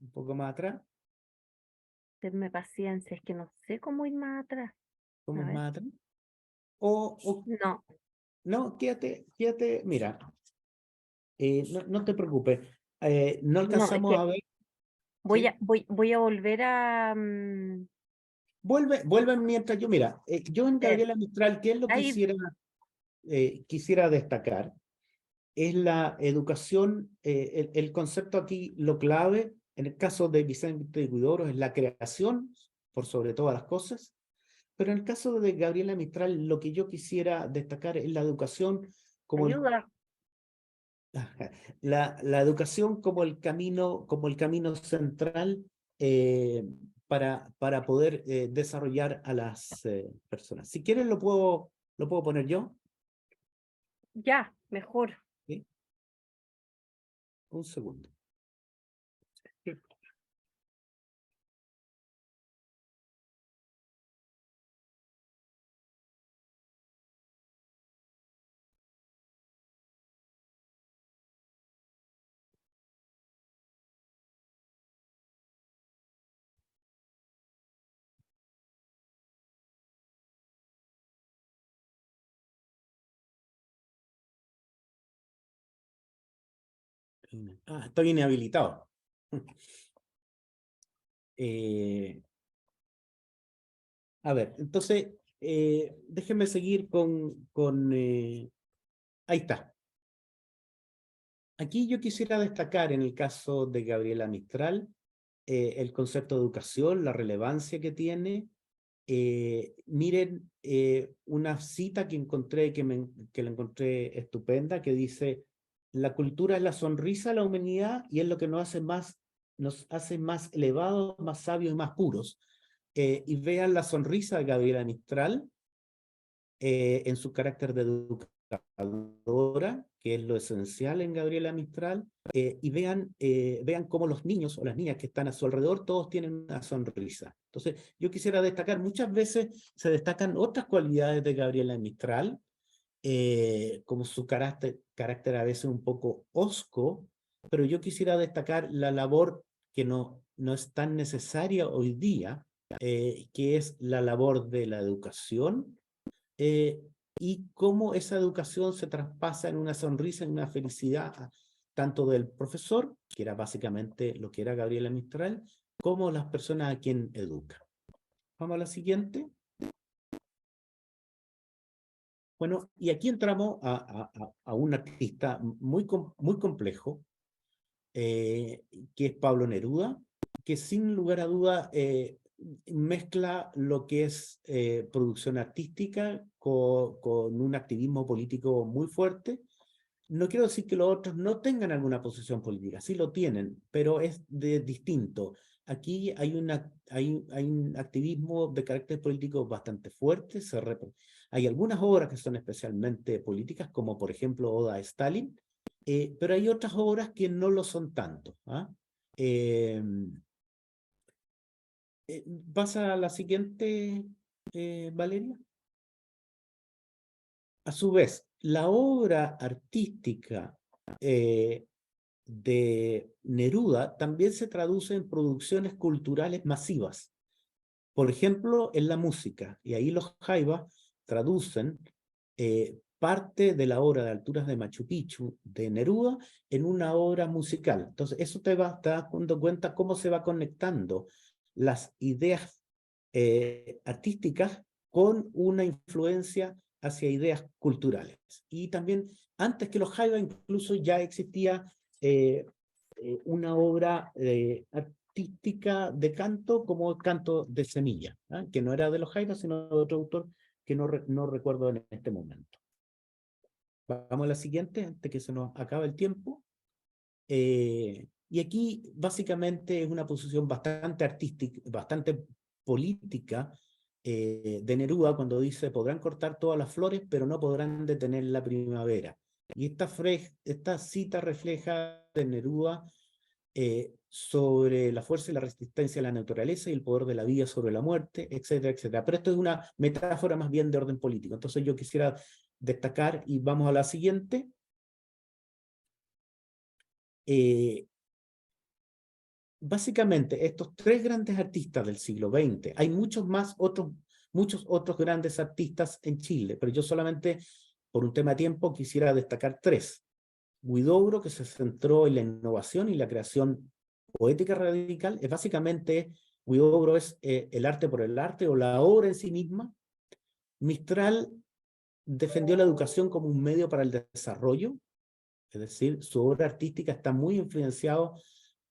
Un poco más atrás. Tenme paciencia, es que no sé cómo ir más atrás. ¿Cómo A es ver. más atrás? No, No, quédate, mira, no te preocupes. No no, es alcanzamos que a ver, voy ¿sí? a, voy a volver a Vuelve mientras yo, mira, yo en ver. Gabriela Mistral, ¿qué es lo que Ahí, quisiera destacar? Es la educación, el concepto aquí, lo clave En el caso de Vicente Huidobro es la creación, por sobre todas las cosas. Pero en el caso de Gabriela Mistral, lo que yo quisiera destacar es la educación como Ayuda. la educación como el camino central eh, para poder desarrollar a las personas. Si quieren lo puedo poner yo. Ya, mejor. ¿Sí? Un segundo. Estoy inhabilitado. Eh, a ver, entonces, déjenme seguir ahí está. Aquí yo quisiera destacar en el caso de Gabriela Mistral el concepto de educación, la relevancia que tiene. Miren una cita que encontré, que la encontré estupenda, que dice: la cultura es la sonrisa de la humanidad y es lo que nos hace más elevados, más sabios y más puros. Y vean la sonrisa de Gabriela Mistral en su carácter de educadora, que es lo esencial en Gabriela Mistral, y vean cómo los niños o las niñas que están a su alrededor, todos tienen una sonrisa. Entonces, yo quisiera destacar, muchas veces se destacan otras cualidades de Gabriela Mistral, como su carácter a veces un poco hosco, pero yo quisiera destacar la labor que no es tan necesaria hoy día, que es la labor de la educación, eh, y cómo esa educación se traspasa en una sonrisa, en una felicidad, tanto del profesor, que era básicamente lo que era Gabriela Mistral, como las personas a quien educa. Vamos a la siguiente. Bueno, y aquí entramos a un artista muy complejo, que es Pablo Neruda, que sin lugar a duda mezcla lo que es producción artística con un activismo político muy fuerte. No quiero decir que los otros no tengan alguna posición política, sí lo tienen, pero es distinto. Aquí hay un activismo de carácter político bastante fuerte. Hay algunas obras que son especialmente políticas, como por ejemplo Oda a Stalin, pero hay otras obras que no lo son tanto. ¿Ah? Eh, ¿Pasa a la siguiente, Valeria? A su vez, la obra artística de Neruda también se traduce en producciones culturales masivas. Por ejemplo, en la música, y ahí los jaivas traducen parte de la obra de Alturas de Machu Picchu de Neruda en una obra musical. Entonces, eso te das dando cuenta cómo se va conectando las ideas artísticas con una influencia hacia ideas culturales. Y también, antes que los jaivas, incluso ya existía una obra artística de canto como Canto de Semilla, ¿eh? Que no era de los jaivas, sino de otro autor que no recuerdo en este momento. Vamos a la siguiente, antes que se nos acabe el tiempo. Y aquí básicamente es una posición bastante artística, bastante política de Neruda, cuando dice: podrán cortar todas las flores, pero no podrán detener la primavera. Y esta cita refleja de Neruda sobre la fuerza y la resistencia a la naturaleza y el poder de la vida sobre la muerte, etcétera, etcétera. Pero esto es una metáfora más bien de orden político. Entonces yo quisiera destacar, y vamos a la siguiente. Básicamente, estos tres grandes artistas del siglo XX, hay muchos otros grandes artistas en Chile, pero yo solamente, por un tema de tiempo, quisiera destacar tres. Huidobro, que se centró en la innovación y la creación poética radical, es básicamente, Huidobro es el arte por el arte o la obra en sí misma. Mistral defendió la educación como un medio para el desarrollo, es decir, su obra artística está muy influenciada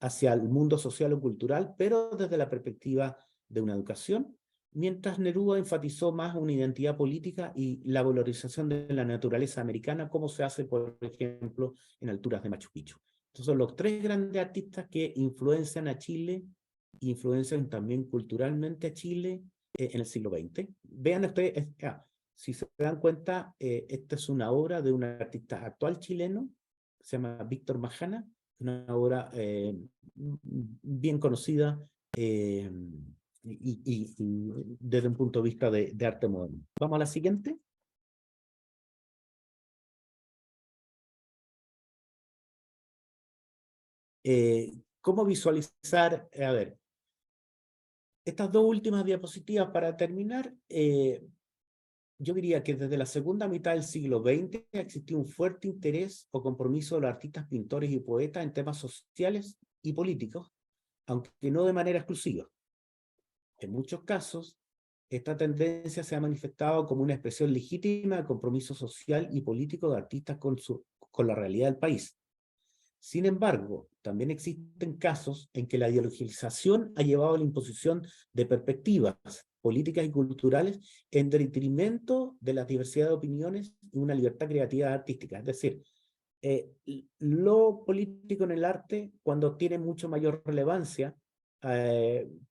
hacia el mundo social o cultural, pero desde la perspectiva de una educación, mientras Neruda enfatizó más una identidad política y la valorización de la naturaleza americana, como se hace, por ejemplo, en alturas de Machu Picchu. Estos son los tres grandes artistas que influencian a Chile, influencian también culturalmente a Chile en el siglo XX. Vean ustedes, si se dan cuenta, esta es una obra de un artista actual chileno, que se llama Víctor Majana, una obra bien conocida y desde un punto de vista de arte moderno. Vamos a la siguiente. ¿Cómo visualizar? A ver, estas dos últimas diapositivas para terminar. Yo diría que desde la segunda mitad del siglo XX existió un fuerte interés o compromiso de los artistas, pintores y poetas en temas sociales y políticos, aunque no de manera exclusiva. En muchos casos, esta tendencia se ha manifestado como una expresión legítima de compromiso social y político de artistas con la realidad del país. Sin embargo, también existen casos en que la ideologización ha llevado a la imposición de perspectivas políticas y culturales en detrimento de la diversidad de opiniones y una libertad creativa artística. Es decir, lo político en el arte, cuando tiene mucho mayor relevancia,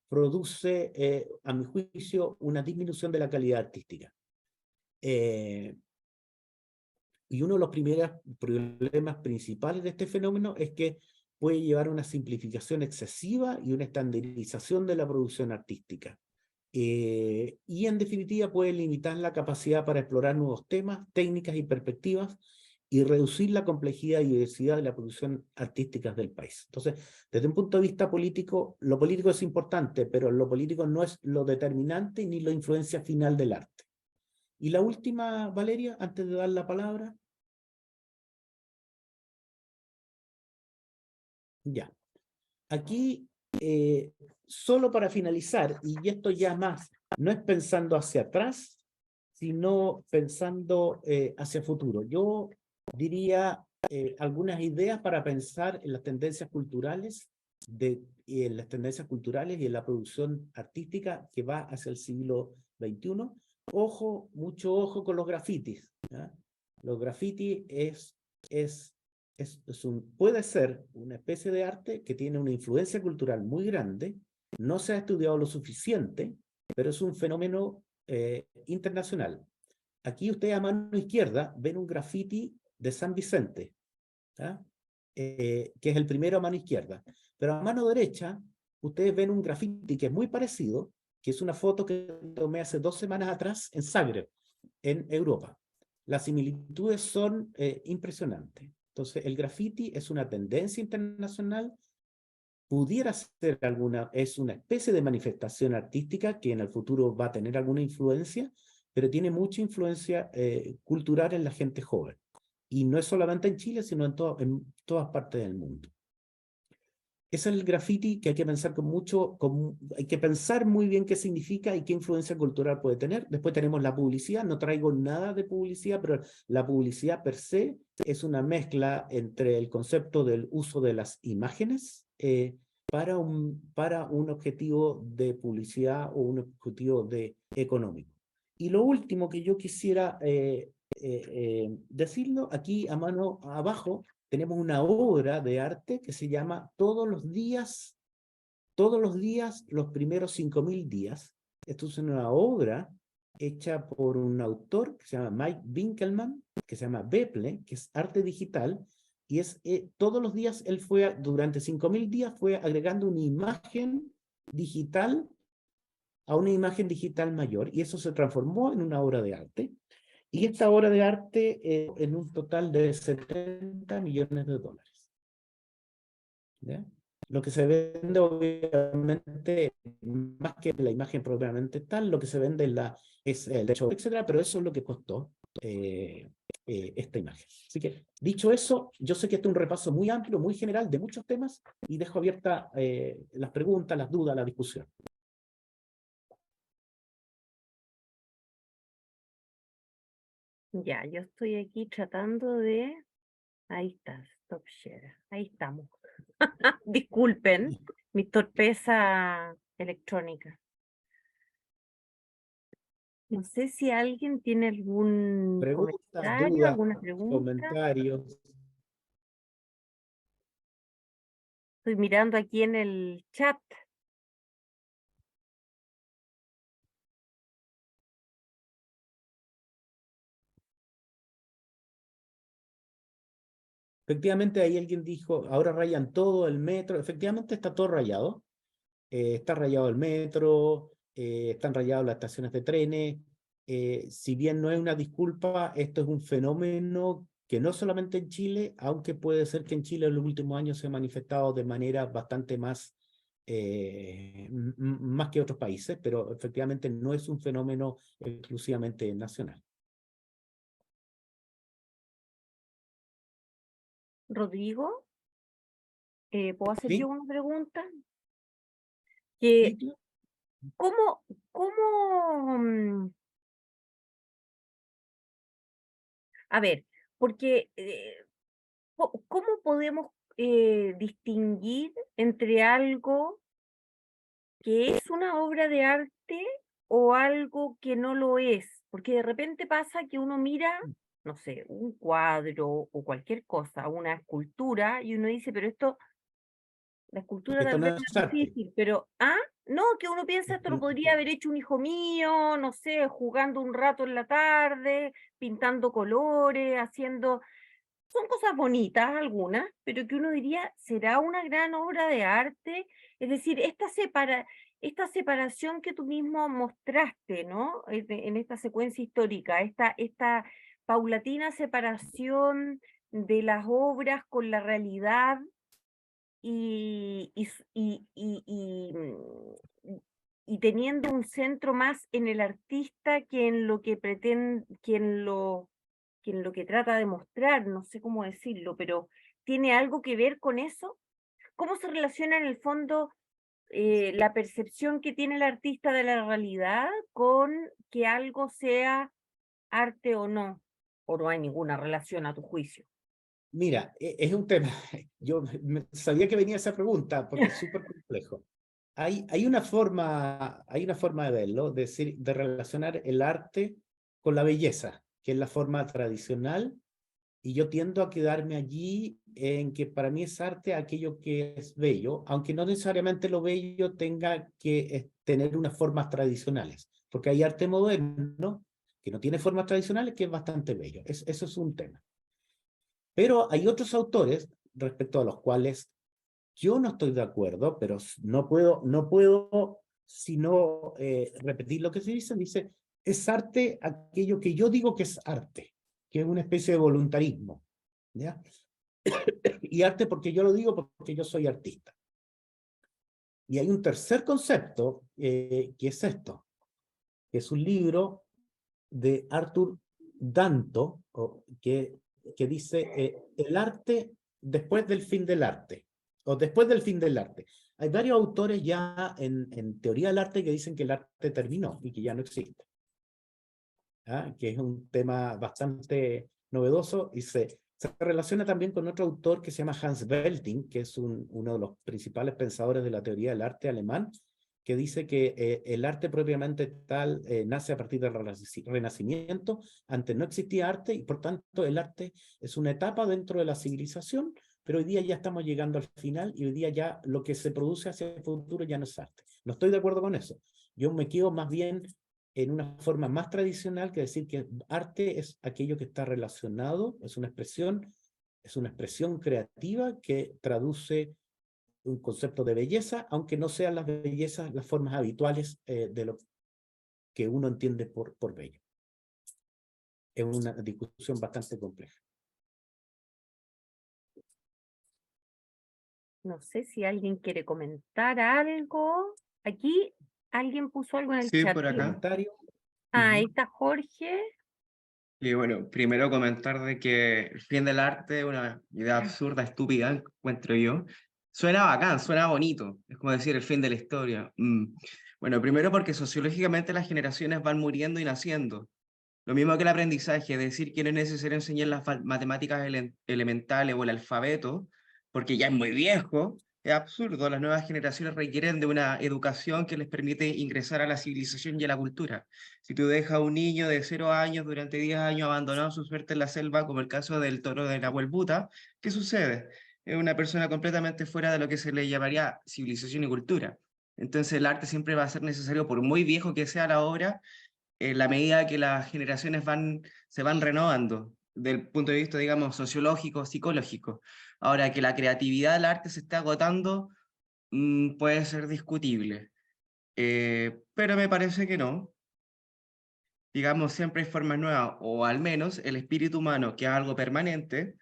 produce, a mi juicio, una disminución de la calidad artística. Y uno de los primeros problemas principales de este fenómeno es que puede llevar a una simplificación excesiva y una estandarización de la producción artística. Y en definitiva puede limitar la capacidad para explorar nuevos temas, técnicas y perspectivas y reducir la complejidad y diversidad de la producción artística del país. Entonces, desde un punto de vista político, lo político es importante, pero lo político no es lo determinante ni la influencia final del arte. Y la última, Valeria, antes de dar la palabra. Ya. Aquí, solo para finalizar, y esto ya más, no es pensando hacia atrás, sino pensando hacia futuro. Yo diría algunas ideas para pensar en las tendencias culturales y en las tendencias culturales y en la producción artística que va hacia el siglo XXI. Ojo, mucho ojo con los grafitis, ¿ya? Los grafitis puede ser una especie de arte que tiene una influencia cultural muy grande, no se ha estudiado lo suficiente, pero es un fenómeno internacional. Aquí ustedes a mano izquierda ven un graffiti de San Vicente, ¿ya? Que es el primero a mano izquierda. Pero a mano derecha, ustedes ven un graffiti que es muy parecido, que es una foto que tomé hace 2 semanas atrás en Zagreb, en Europa. Las similitudes son impresionantes. Entonces, el graffiti es una tendencia internacional, pudiera ser es una especie de manifestación artística que en el futuro va a tener alguna influencia, pero tiene mucha influencia cultural en la gente joven. Y no es solamente en Chile, sino en todas partes del mundo. Ese es el graffiti que hay que pensar hay que pensar muy bien qué significa y qué influencia cultural puede tener. Después tenemos la publicidad, no traigo nada de publicidad, pero la publicidad per se es una mezcla entre el concepto del uso de las imágenes para un objetivo de publicidad o un objetivo económico. Y lo último que yo quisiera decirlo, aquí a mano abajo tenemos una obra de arte que se llama Todos los días, los primeros 5000 días. Esto es una obra hecha por un autor que se llama Mike Winkelmann, que se llama Beple, que es arte digital, y todos los días durante 5000 días fue agregando una imagen digital a una imagen digital mayor, y eso se transformó en una obra de arte. Y esta obra de arte en un total de $70 millones. ¿Ya? Lo que se vende, obviamente, más que la imagen propiamente tal, lo que se vende es el derecho, etcétera, pero eso es lo que costó esta imagen. Así que, dicho eso, yo sé que este es un repaso muy amplio, muy general de muchos temas, y dejo abierta las preguntas, las dudas, la discusión. Ya, yo estoy aquí tratando de... Ahí está, Stop Share. Ahí estamos. Disculpen mi torpeza electrónica. No sé si alguien tiene algún Preguntas, comentario, dudas, alguna pregunta. comentarios. Estoy mirando aquí en el chat. Efectivamente, ahí alguien dijo, ahora rayan todo el metro. Efectivamente está todo rayado. Está rayado el metro, están rayadas las estaciones de trenes. Si bien no es una disculpa, esto es un fenómeno que no solamente en Chile, aunque puede ser que en Chile en los últimos años se ha manifestado de manera bastante más, más que otros países, pero efectivamente no es un fenómeno exclusivamente nacional. Rodrigo, ¿puedo hacer yo ¿Sí? una pregunta? Sí, Que, claro. ¿cómo, a ver, porque, ¿cómo podemos distinguir entre algo que es una obra de arte o algo que no lo es? Porque de repente pasa que uno mira, no sé, un cuadro o cualquier cosa, una escultura, y uno dice, pero esto, la escultura Esto tal no vez no es es arte. difícil, pero, no, que uno piensa, esto lo podría haber hecho un hijo mío, no sé, jugando un rato en la tarde, pintando colores, haciendo, son cosas bonitas algunas, pero que uno diría, ¿será una gran obra de arte? Es decir, esta separación que tú mismo mostraste, ¿no? En esta secuencia histórica, esta paulatina separación de las obras con la realidad y teniendo un centro más en el artista que en lo que pretende, que en lo que trata de mostrar, no sé cómo decirlo, pero ¿tiene algo que ver con eso? ¿Cómo se relaciona en el fondo la percepción que tiene el artista de la realidad con que algo sea arte o no? ¿O no hay ninguna relación a tu juicio? Mira, es un tema, yo sabía que venía esa pregunta porque es súper complejo. Hay una forma de verlo, de, decir, de relacionar el arte con la belleza, que es la forma tradicional, y yo tiendo a quedarme allí en que para mí es arte aquello que es bello, aunque no necesariamente lo bello tenga que tener unas formas tradicionales, porque hay arte moderno que no tiene formas tradicionales que es bastante bello. Eso es un tema. Pero hay otros autores respecto a los cuales yo no estoy de acuerdo, pero no puedo sino repetir lo que se dice. Dice, es arte aquello que yo digo que es arte, que es una especie de voluntarismo. ¿Ya? Y arte porque yo lo digo porque yo soy artista. Y hay un tercer concepto que es esto, que es un libro de Arthur Danto, que dice el arte después del fin del arte, o después del fin del arte. Hay varios autores ya en teoría del arte que dicen que el arte terminó y que ya no existe. ¿Ah? Que es un tema bastante novedoso y se relaciona también con otro autor que se llama Hans Belting, que es uno de los principales pensadores de la teoría del arte alemán, que dice que el arte propiamente tal nace a partir del Renacimiento. Antes no existía arte y por tanto el arte es una etapa dentro de la civilización, pero hoy día ya estamos llegando al final y hoy día ya lo que se produce hacia el futuro ya no es arte. No estoy de acuerdo con eso. Yo me quedo más bien en una forma más tradicional que decir que arte es aquello que está relacionado, es una expresión creativa que traduce un concepto de belleza, aunque no sean las bellezas las formas habituales de lo que uno entiende por bello. Es una discusión bastante compleja. No sé si alguien quiere comentar algo. Aquí alguien puso algo en el Sí, chat. por acá. ¿Comentario? Ahí está Jorge. Y bueno, primero comentar de que el fin del arte es una idea absurda, estúpida, encuentro yo. Suena bacán, suena bonito. Es como decir el fin de la historia. Bueno, primero porque sociológicamente las generaciones van muriendo y naciendo. Lo mismo que el aprendizaje, decir que no es necesario enseñar las matemáticas elementales o el alfabeto porque ya es muy viejo, es absurdo. Las nuevas generaciones requieren de una educación que les permite ingresar a la civilización y a la cultura. Si tú dejas a un niño de 0 años durante 10 años abandonado a su suerte en la selva, como el caso del toro de Nahuel Buta, ¿qué sucede? Es una persona completamente fuera de lo que se le llamaría civilización y cultura. Entonces el arte siempre va a ser necesario, por muy viejo que sea la obra, en la medida que las generaciones se van renovando, del punto de vista, digamos, sociológico, psicológico. Ahora, que la creatividad del arte se está agotando, puede ser discutible, pero me parece que no. Digamos, siempre hay formas nuevas, o al menos el espíritu humano, que es algo permanente,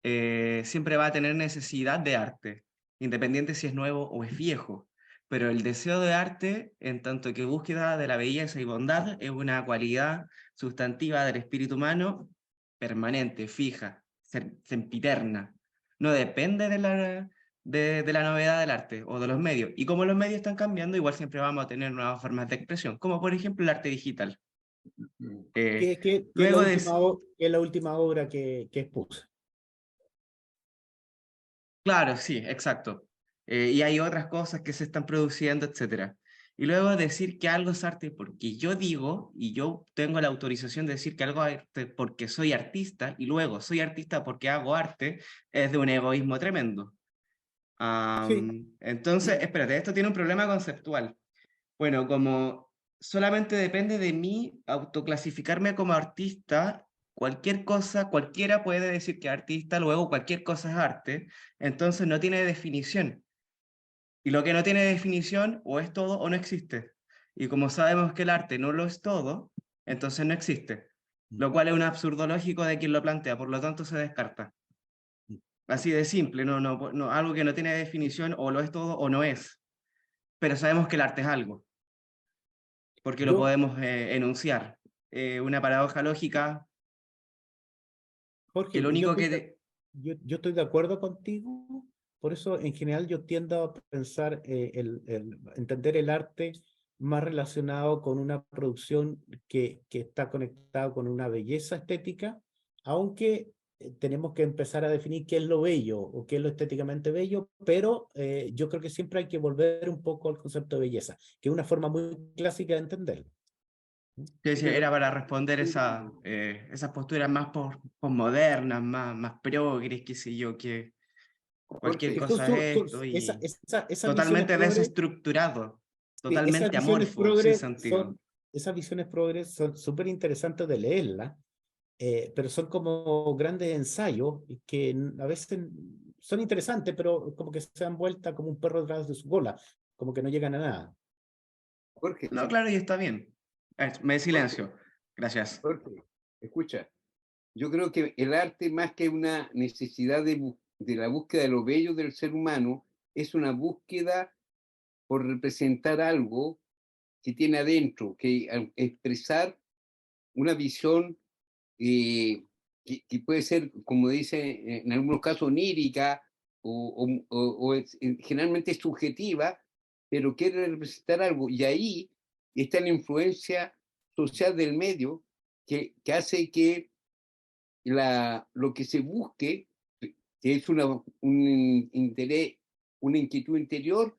siempre va a tener necesidad de arte, independiente si es nuevo o es viejo. Pero el deseo de arte, en tanto que búsqueda de la belleza y bondad, es una cualidad sustantiva del espíritu humano permanente, fija, sempiterna. No depende de la novedad del arte o de los medios. Y como los medios están cambiando, igual siempre vamos a tener nuevas formas de expresión, como por ejemplo el arte digital. ¿Qué es la Luego de... última, qué es la última obra que expuse? Claro, sí, exacto. Y hay otras cosas que se están produciendo, etcétera. Y luego decir que algo es arte porque yo digo, y yo tengo la autorización de decir que algo es arte porque soy artista, y luego soy artista porque hago arte, es de un egoísmo tremendo. Sí. Entonces, espérate, esto tiene un problema conceptual. Bueno, como solamente depende de mí autoclasificarme como artista, cualquier cosa, cualquiera puede decir que es artista, luego cualquier cosa es arte, entonces no tiene definición. Y lo que no tiene definición o es todo o no existe. Y como sabemos que el arte no lo es todo, entonces no existe. Lo cual es un absurdo lógico de quien lo plantea, por lo tanto se descarta. Así de simple, no, algo que no tiene definición o lo es todo o no es. Pero sabemos que el arte es algo, porque lo Yo, podemos enunciar. Una paradoja lógica que Jorge, lo único que... yo estoy de acuerdo contigo, por eso en general yo tiendo a pensar, entender el arte más relacionado con una producción que está conectada con una belleza estética, aunque tenemos que empezar a definir qué es lo bello o qué es lo estéticamente bello, pero yo creo que siempre hay que volver un poco al concepto de belleza, que es una forma muy clásica de entenderlo. que Sí, decía, pero era para responder esas posturas más posmodernas, más progres, qué sé yo, que cualquier Jorge, cosa es esto y Esas visiones totalmente progres. desestructurado, Sí, totalmente amorfo, sin sentido. esas visiones progres son súper interesantes de leerlas, pero son como grandes ensayos y que a veces son interesantes, pero como que se dan vuelta como un perro detrás de su cola, como que no llegan a nada. Jorge, No, claro, y está bien. Me Jorge, silencio. Gracias. Jorge, escucha. Yo creo que el arte, más que una necesidad de la búsqueda de lo bello del ser humano, es una búsqueda por representar algo que tiene adentro, que al expresar una visión que puede ser, como dice en algunos casos, onírica generalmente subjetiva, pero quiere representar algo. Y ahí está la influencia social del medio que hace que lo que se busque, que es un interés, una inquietud interior,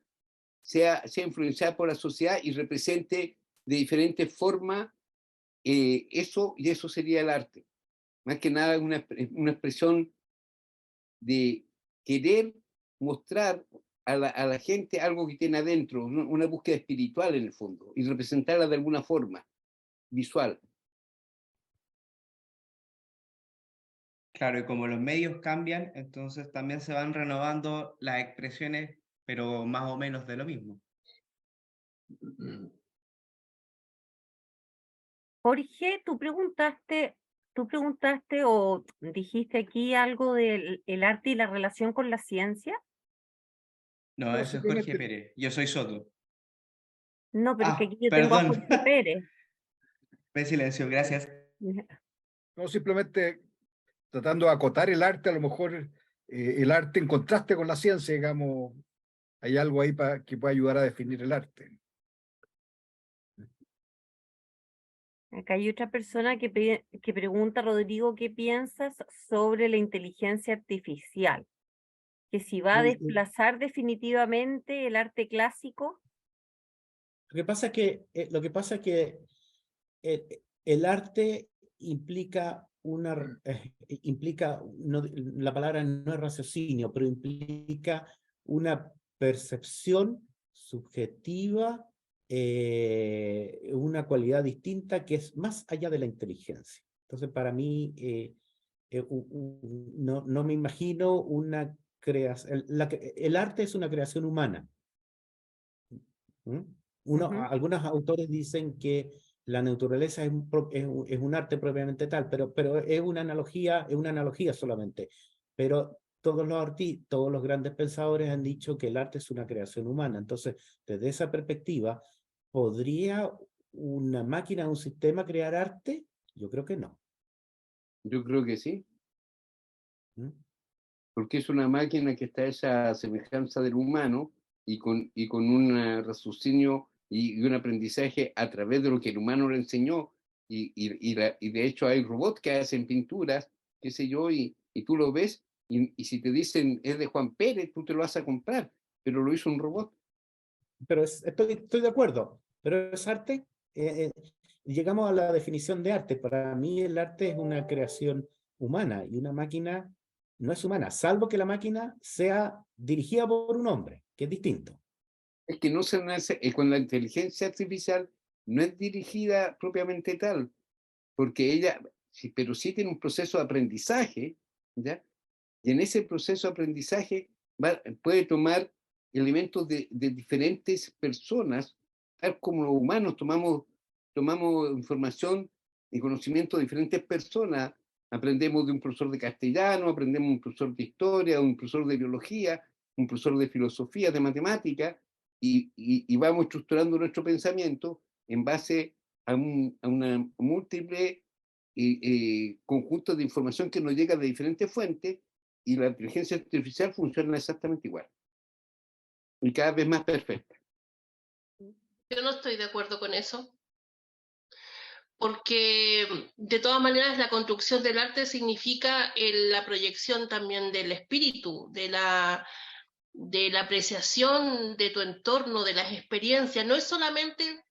sea influenciada por la sociedad y represente de diferentes formas eso, y eso sería el arte. Más que nada una expresión de querer mostrar a la gente algo que tiene adentro, una búsqueda espiritual en el fondo, y representarla de alguna forma visual. Claro, y como los medios cambian, entonces también se van renovando las expresiones, pero más o menos de lo mismo. Jorge, tú preguntaste o dijiste aquí algo del el arte y la relación con la ciencia. No, No, ese es Jorge simplemente, Pérez. Yo soy Soto. No, pero es que Ah, aquí yo tengo a perdón. Jorge Pérez. Me silencio, gracias. no, simplemente tratando de acotar el arte, a lo mejor el arte en contraste con la ciencia, digamos, hay algo ahí que puede ayudar a definir el arte. Acá hay otra persona que pregunta, Rodrigo, ¿qué piensas sobre la inteligencia artificial? que si va a Y- desplazar definitivamente el arte clásico. Lo que pasa es que, el arte implica la palabra no es raciocinio, pero implica una percepción subjetiva, una cualidad distinta que es más allá de la inteligencia. Entonces, para mí, no me imagino una creación. El arte es una creación humana. ¿Mm? Algunos autores dicen que la naturaleza es un arte propiamente tal, pero es una analogía solamente. Pero todos los grandes pensadores han dicho que el arte es una creación humana. Entonces, desde esa perspectiva, ¿podría una máquina, un sistema crear arte? Yo creo que no. Yo creo que sí, ¿Mm? porque es una máquina que está a esa semejanza del humano y con un raciocinio y un aprendizaje a través de lo que el humano le enseñó. Y de hecho hay robots que hacen pinturas, qué sé yo, y tú lo ves, y si te dicen es de Juan Pérez, tú te lo vas a comprar, pero lo hizo un robot. Pero estoy de acuerdo, pero es arte. Llegamos a la definición de arte. Para mí el arte es una creación humana y una máquina no es humana, salvo que la máquina sea dirigida por un hombre, que es distinto. Es que no se nace, con la inteligencia artificial no es dirigida propiamente tal, porque ella, sí, pero sí tiene un proceso de aprendizaje, ¿ya? Y en ese proceso de aprendizaje puede tomar elementos de diferentes personas, tal como los humanos tomamos información y conocimiento de diferentes personas. Aprendemos de un profesor de castellano, aprendemos de un profesor de historia, un profesor de biología, un profesor de filosofía, de matemática, y vamos estructurando nuestro pensamiento en base a una múltiple conjunto de información que nos llega de diferentes fuentes, y la inteligencia artificial funciona exactamente igual y cada vez más perfecta. Yo no estoy de acuerdo con eso, porque de todas maneras la construcción del arte significa la proyección también del espíritu, de la apreciación de tu entorno, de las experiencias. No es solamente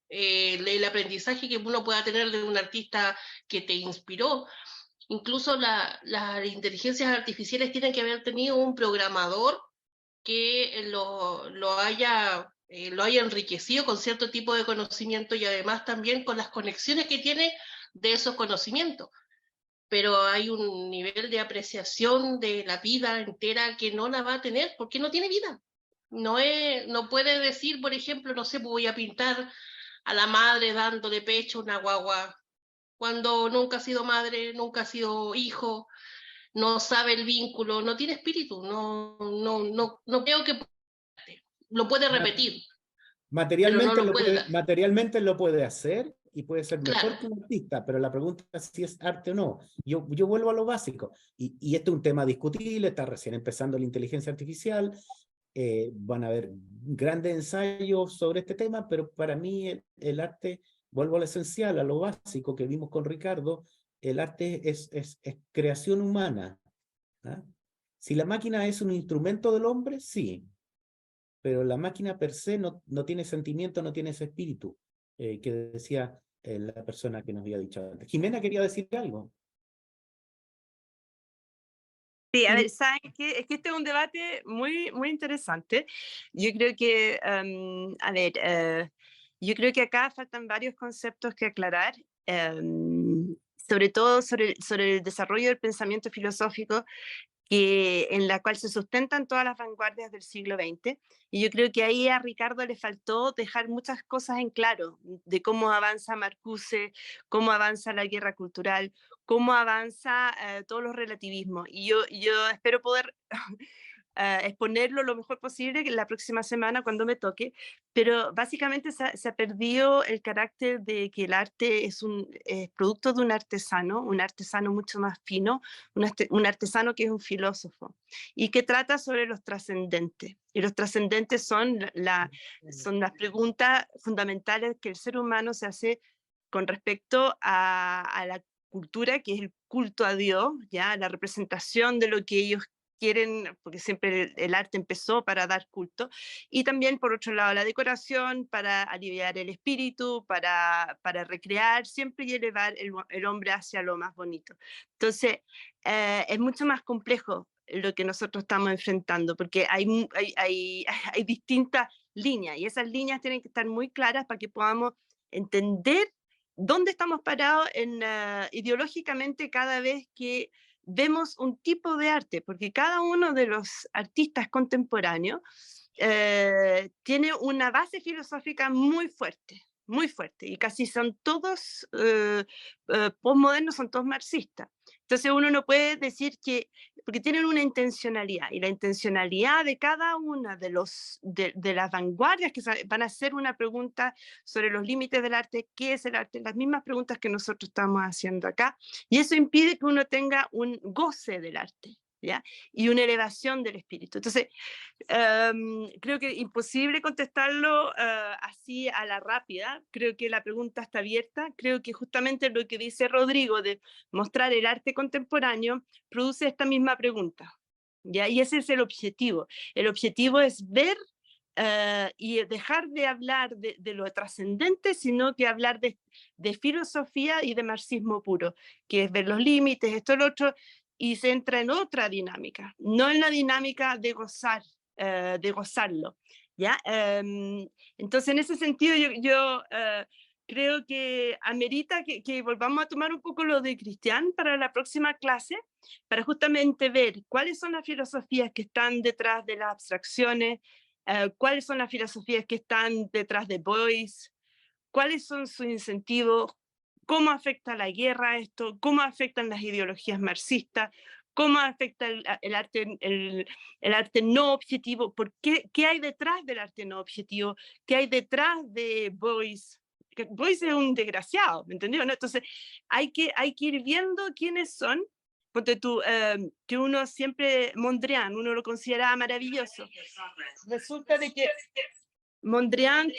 el aprendizaje que uno pueda tener de un artista que te inspiró. Incluso las inteligencias artificiales tienen que haber tenido un programador que lo haya enriquecido con cierto tipo de conocimiento y además también con las conexiones que tiene de esos conocimientos. Pero hay un nivel de apreciación de la vida entera que no la va a tener porque no tiene vida. No puede decir, por ejemplo, no sé, voy a pintar a la madre dándole pecho a una guagua cuando nunca ha sido madre, nunca ha sido hijo, no sabe el vínculo, no tiene espíritu, no creo que lo puede repetir, pero no lo puede dar. Materialmente lo puede hacer y puede ser Claro. mejor que un artista, pero la pregunta es si es arte o no. Yo vuelvo a lo básico, y esto es un tema discutible, está recién empezando la inteligencia artificial, van a haber grandes ensayos sobre este tema, pero para mí el arte, vuelvo a lo esencial, a lo básico que vimos con Ricardo, el arte es creación humana. ¿Ah? Si la máquina es un instrumento del hombre, sí, pero la máquina per se no tiene sentimiento, no tiene ese espíritu que decía la persona que nos había dicho antes. Jimena quería decir algo. Sí, a ver, ¿saben qué? Es que este es un debate muy, muy interesante. Yo creo que, yo creo que acá faltan varios conceptos que aclarar, sobre todo sobre el desarrollo del pensamiento filosófico en la cual se sustentan todas las vanguardias del siglo XX. Y yo creo que ahí a Ricardo le faltó dejar muchas cosas en claro de cómo avanza Marcuse, cómo avanza la guerra cultural, cómo avanza todos los relativismos. Y yo espero poder exponerlo lo mejor posible la próxima semana cuando me toque, pero básicamente se ha perdido el carácter de que el arte es producto de un artesano mucho más fino, un artesano que es un filósofo y que trata sobre los trascendentes. Y los trascendentes son son las preguntas fundamentales que el ser humano se hace con respecto a la cultura, que es el culto a Dios, ¿ya? La representación de lo que ellos quieren, porque siempre el arte empezó para dar culto, y también por otro lado la decoración para aliviar el espíritu, para recrear siempre y elevar el hombre hacia lo más bonito. Entonces, es mucho más complejo lo que nosotros estamos enfrentando, porque hay distintas líneas, y esas líneas tienen que estar muy claras para que podamos entender dónde estamos parados ideológicamente cada vez que vemos un tipo de arte, porque cada uno de los artistas contemporáneos tiene una base filosófica muy fuerte, y casi son todos postmodernos, son todos marxistas. Entonces uno no puede decir que, porque tienen una intencionalidad, y la intencionalidad de cada una de las vanguardias que van a hacer una pregunta sobre los límites del arte, qué es el arte, las mismas preguntas que nosotros estamos haciendo acá, y eso impide que uno tenga un goce del arte, ¿ya? Y una elevación del espíritu. Entonces, creo que es imposible contestarlo así a la rápida. Creo que la pregunta está abierta. Creo que justamente lo que dice Rodrigo de mostrar el arte contemporáneo produce esta misma pregunta, ¿ya? Y ese es el objetivo. El objetivo es ver y dejar de hablar de lo trascendente, sino que hablar de filosofía y de marxismo puro, que es ver los límites, esto, lo otro, y se entra en otra dinámica, no en la dinámica de gozarlo, ¿ya? Entonces, en ese sentido, yo creo que amerita que volvamos a tomar un poco lo de Cristian para la próxima clase, para justamente ver cuáles son las filosofías que están detrás de las abstracciones, cuáles son las filosofías que están detrás de Beuys, cuáles son sus incentivos, cómo afecta la guerra esto, cómo afectan las ideologías marxistas, cómo afecta el arte no objetivo, qué hay detrás del arte no objetivo, qué hay detrás de Beuys. Beuys es un desgraciado, ¿me entendió? ¿No? Entonces hay que ir viendo quiénes son. Ponte tú, que uno siempre, Mondrian, uno lo consideraba maravilloso. Resulta de que Mondrian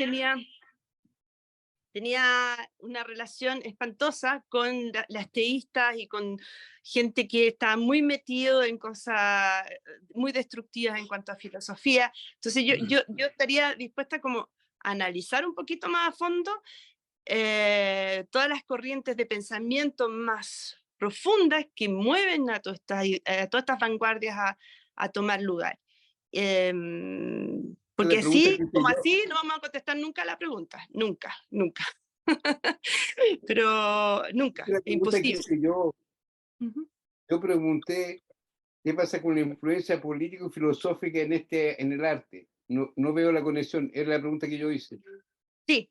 tenía una relación espantosa con las teístas y con gente que estaba muy metido en cosas muy destructivas en cuanto a filosofía. Entonces yo estaría dispuesta como a analizar un poquito más a fondo todas las corrientes de pensamiento más profundas que mueven a todas estas vanguardias a tomar lugar. Porque así, como así, no vamos a contestar nunca la pregunta, nunca. Pero nunca, es imposible. Yo pregunté qué pasa con la influencia político-filosófica en el arte. No veo la conexión, es la pregunta que yo hice. Sí,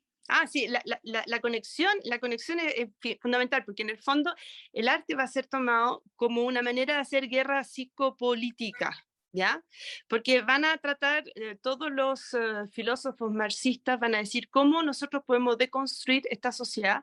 sí, la conexión es fundamental, porque en el fondo el arte va a ser tomado como una manera de hacer guerra psicopolítica, ¿ya? Porque van a tratar, todos los filósofos marxistas van a decir cómo nosotros podemos deconstruir esta sociedad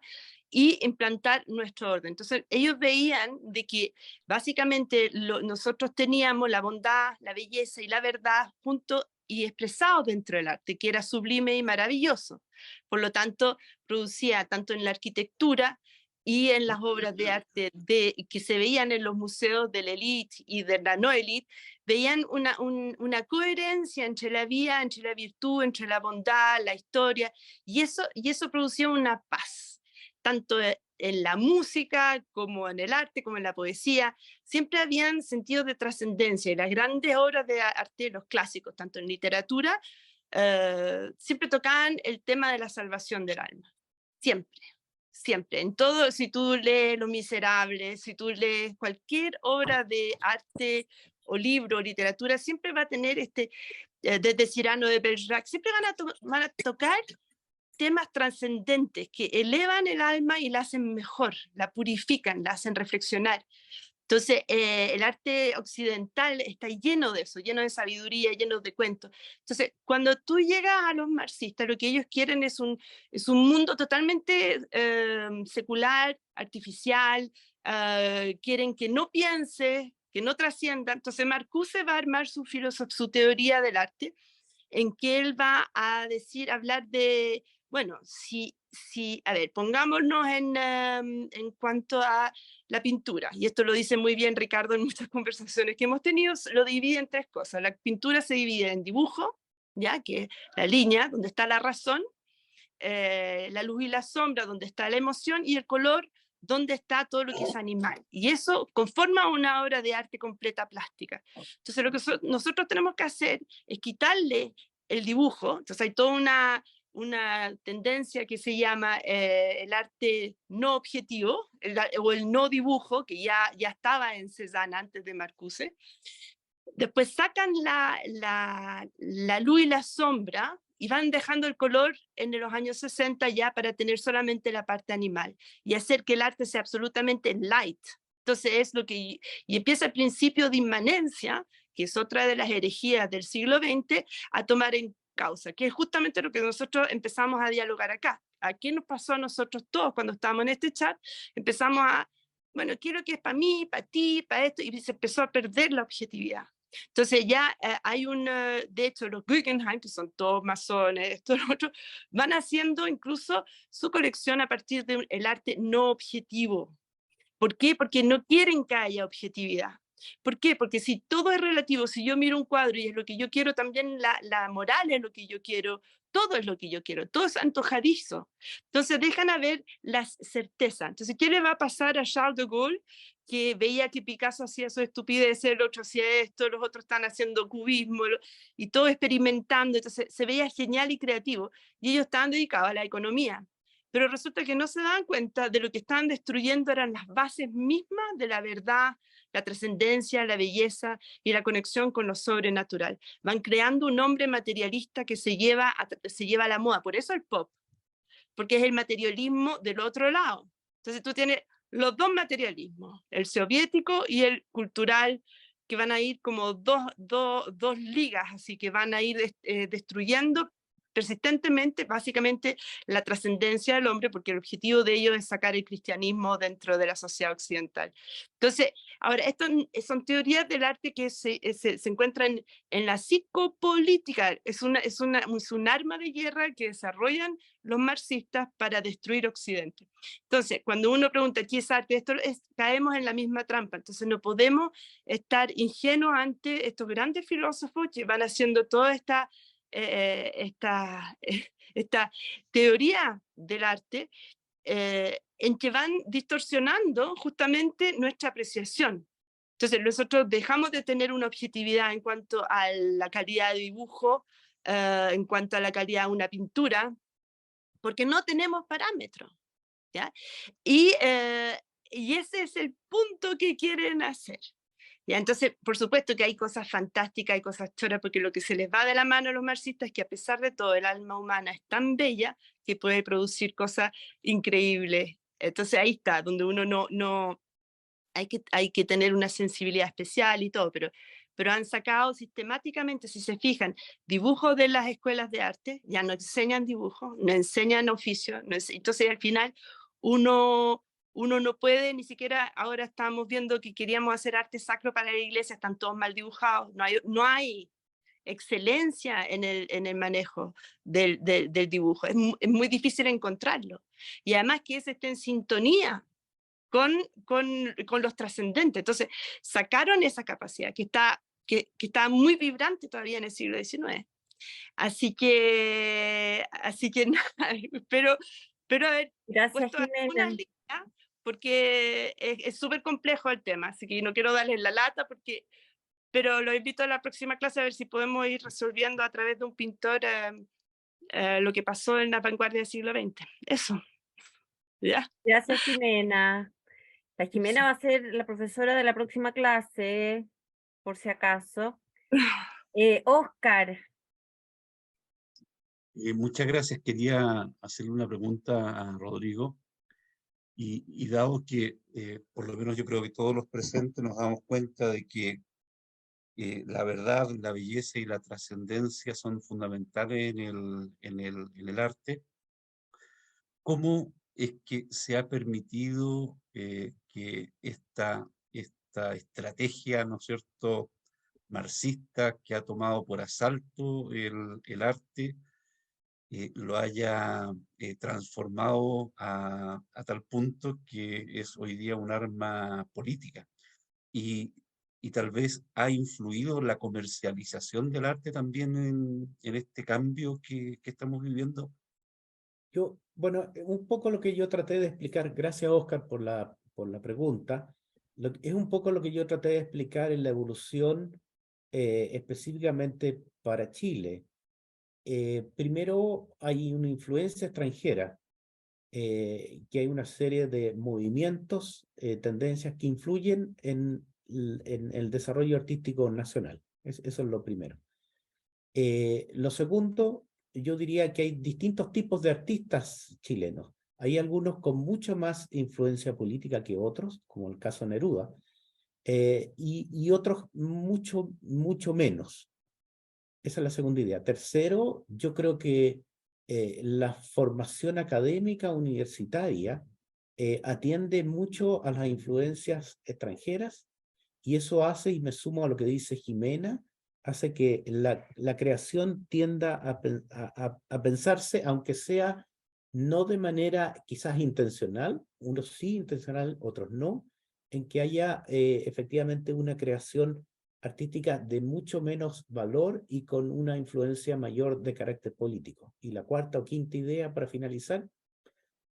y implantar nuestro orden. Entonces ellos veían de que básicamente nosotros teníamos la bondad, la belleza y la verdad juntos y expresados dentro del arte, que era sublime y maravilloso. Por lo tanto, producía tanto en la arquitectura y en las obras de arte que se veían en los museos de la élite y de la no élite, veían una coherencia entre la vida, entre la virtud, entre la bondad, la historia, y eso producía una paz, tanto en la música como en el arte, como en la poesía. Siempre habían sentidos de trascendencia, y las grandes obras de arte, los clásicos, tanto en literatura, siempre tocaban el tema de la salvación del alma, siempre, en todo. Si tú lees Los Miserables, si tú lees cualquier obra de arte o libro o literatura, siempre va a tener desde Cyrano de Bergerac, siempre van a tocar temas trascendentes que elevan el alma y la hacen mejor, la purifican, la hacen reflexionar. Entonces, el arte occidental está lleno de eso, lleno de sabiduría, lleno de cuentos. Entonces, cuando tú llegas a los marxistas, lo que ellos quieren es un mundo totalmente secular, artificial, quieren que no piense, que no trascienda. Entonces, Marcuse va a armar su teoría del arte, en que él va a hablar de, bueno, si a ver, pongámonos en cuanto a la pintura, y esto lo dice muy bien Ricardo en muchas conversaciones que hemos tenido, lo divide en tres cosas. La pintura se divide en dibujo, ya que es la línea donde está la razón, la luz y la sombra donde está la emoción, y el color donde está todo lo que es animal. Y eso conforma una obra de arte completa plástica. Entonces lo que nosotros tenemos que hacer es quitarle el dibujo. Entonces hay toda una tendencia que se llama el arte no objetivo, o el no dibujo, que ya estaba en Cézanne antes de Marcuse. Después sacan la luz y la sombra y van dejando el color en los años 60 ya para tener solamente la parte animal y hacer que el arte sea absolutamente light. Entonces es lo que, y empieza el principio de inmanencia, que es otra de las herejías del siglo XX, a tomar en causa, que es justamente lo que nosotros empezamos a dialogar acá. ¿A qué nos pasó a nosotros todos cuando estábamos en este chat? Empezamos a, bueno, ¿qué es lo que es para mí, para ti, para esto? Y se empezó a perder la objetividad. Entonces ya hay de hecho los Guggenheim, que son todos masones, estos otros, van haciendo incluso su colección a partir del arte no objetivo. ¿Por qué? Porque no quieren que haya objetividad. ¿Por qué? Porque si todo es relativo, si yo miro un cuadro y es lo que yo quiero, también la moral es lo que yo quiero, todo es lo que yo quiero, todo es antojadizo. Entonces dejan a ver las certezas. Entonces, ¿qué le va a pasar a Charles de Gaulle, que veía que Picasso hacía su estupidez, el otro hacía esto, los otros están haciendo cubismo, y todo experimentando? Entonces se veía genial y creativo, y ellos estaban dedicados a la economía. Pero resulta que no se daban cuenta de lo que estaban destruyendo eran las bases mismas de la verdad, la trascendencia, la belleza y la conexión con lo sobrenatural. Van creando un hombre materialista que se lleva a la moda. Por eso el pop, porque es el materialismo del otro lado. Entonces tú tienes los dos materialismos, el soviético y el cultural, que van a ir como dos ligas, así que van a ir destruyendo persistentemente, básicamente, la trascendencia del hombre, porque el objetivo de ellos es sacar el cristianismo dentro de la sociedad occidental. Entonces, ahora, esto son teorías del arte que se encuentran en la psicopolítica, es un arma de guerra que desarrollan los marxistas para destruir Occidente. Entonces, cuando uno pregunta qué es arte, caemos en la misma trampa. Entonces, no podemos estar ingenuos ante estos grandes filósofos que van haciendo toda esta teoría del arte, en que van distorsionando justamente nuestra apreciación. Entonces nosotros dejamos de tener una objetividad en cuanto a la calidad de dibujo, en cuanto a la calidad de una pintura, porque no tenemos parámetros, ¿ya? Y ese es el punto que quieren hacer. ¿Ya? Entonces, por supuesto que hay cosas fantásticas, hay cosas choras, porque lo que se les va de la mano a los marxistas es que a pesar de todo, el alma humana es tan bella que puede producir cosas increíbles. Entonces ahí está, donde uno no hay que tener una sensibilidad especial y todo, pero han sacado sistemáticamente, si se fijan, dibujos de las escuelas de arte, ya no enseñan dibujo, no enseñan oficio, entonces al final uno no puede, ni siquiera ahora estamos viendo que queríamos hacer arte sacro para la iglesia, están todos mal dibujados, no hay excelencia en el manejo del dibujo, es muy difícil encontrarlo, y además que ese esté en sintonía con los trascendentes. Entonces, sacaron esa capacidad que está muy vibrante todavía en el siglo XIX. Así que nada, pero haber Gracias, puesto algunas Jimena. líneas, porque es súper complejo el tema, así que no quiero darles la lata, pero los invito a la próxima clase a ver si podemos ir resolviendo a través de un pintor lo que pasó en la vanguardia del siglo XX. Eso, ¿ya? Gracias, Jimena. La Jimena va a ser la profesora de la próxima clase, por si acaso. Oscar, Muchas gracias. Quería hacerle una pregunta a Rodrigo. Y dado que, por lo menos yo creo que todos los presentes nos damos cuenta de que la verdad, la belleza y la trascendencia son fundamentales en el arte, ¿cómo es que se ha permitido que esta estrategia, ¿no es cierto?, marxista que ha tomado por asalto el arte, lo haya transformado a tal punto que es hoy día un arma política. Y, y tal vez ha influido la comercialización del arte también en este cambio que estamos viviendo. Bueno, un poco lo que yo traté de explicar, gracias Oscar por la pregunta, es un poco lo que yo traté de explicar en la evolución específicamente para Chile. Primero hay una influencia extranjera, que hay una serie de movimientos, tendencias que influyen en el desarrollo artístico nacional. Eso es lo primero. Lo segundo, yo diría que hay distintos tipos de artistas chilenos. Hay algunos con mucho más influencia política que otros, como el caso Neruda, y otros mucho menos. Esa es la segunda idea. Tercero, yo creo que la formación académica universitaria atiende mucho a las influencias extranjeras y eso hace, y me sumo a lo que dice Jimena, hace que la creación tienda a pensarse, aunque sea no de manera quizás intencional, unos sí intencional, otros no, en que haya efectivamente una creación artística de mucho menos valor y con una influencia mayor de carácter político. Y la cuarta o quinta idea para finalizar,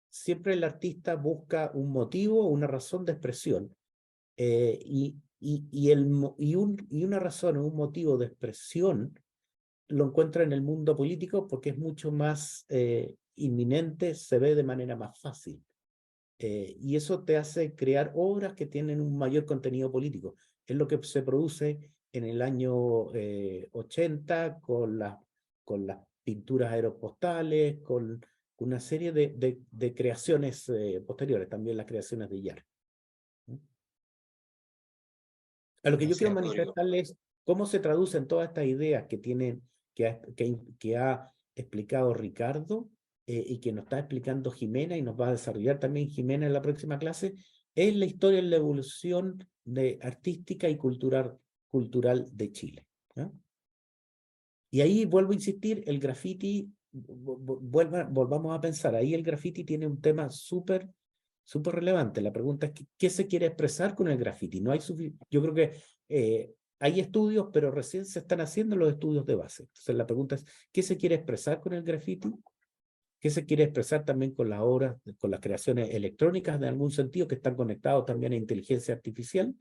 siempre el artista busca un motivo, una razón de expresión, y una razón o un motivo de expresión lo encuentra en el mundo político porque es mucho más inminente, se ve de manera más fácil. Y eso te hace crear obras que tienen un mayor contenido político. Es lo que se produce en el año 80 con las pinturas aeropostales, con una serie de creaciones posteriores, también las creaciones de Illar. A lo que yo quiero Gracias, Rodrigo. manifestarles cómo se traducen todas estas ideas que ha explicado Ricardo y que nos está explicando Jimena y nos va a desarrollar también Jimena en la próxima clase, es la historia y la evolución artística y cultural de Chile. ¿No? Y ahí vuelvo a insistir, el graffiti, volvamos a pensar, ahí el graffiti tiene un tema súper relevante. La pregunta es, ¿qué se quiere expresar con el graffiti? No hay yo creo que hay estudios, pero recién se están haciendo los estudios de base. Entonces la pregunta es, ¿qué se quiere expresar con el graffiti? ¿Qué se quiere expresar también con las obras, con las creaciones electrónicas de algún sentido que están conectados también a inteligencia artificial?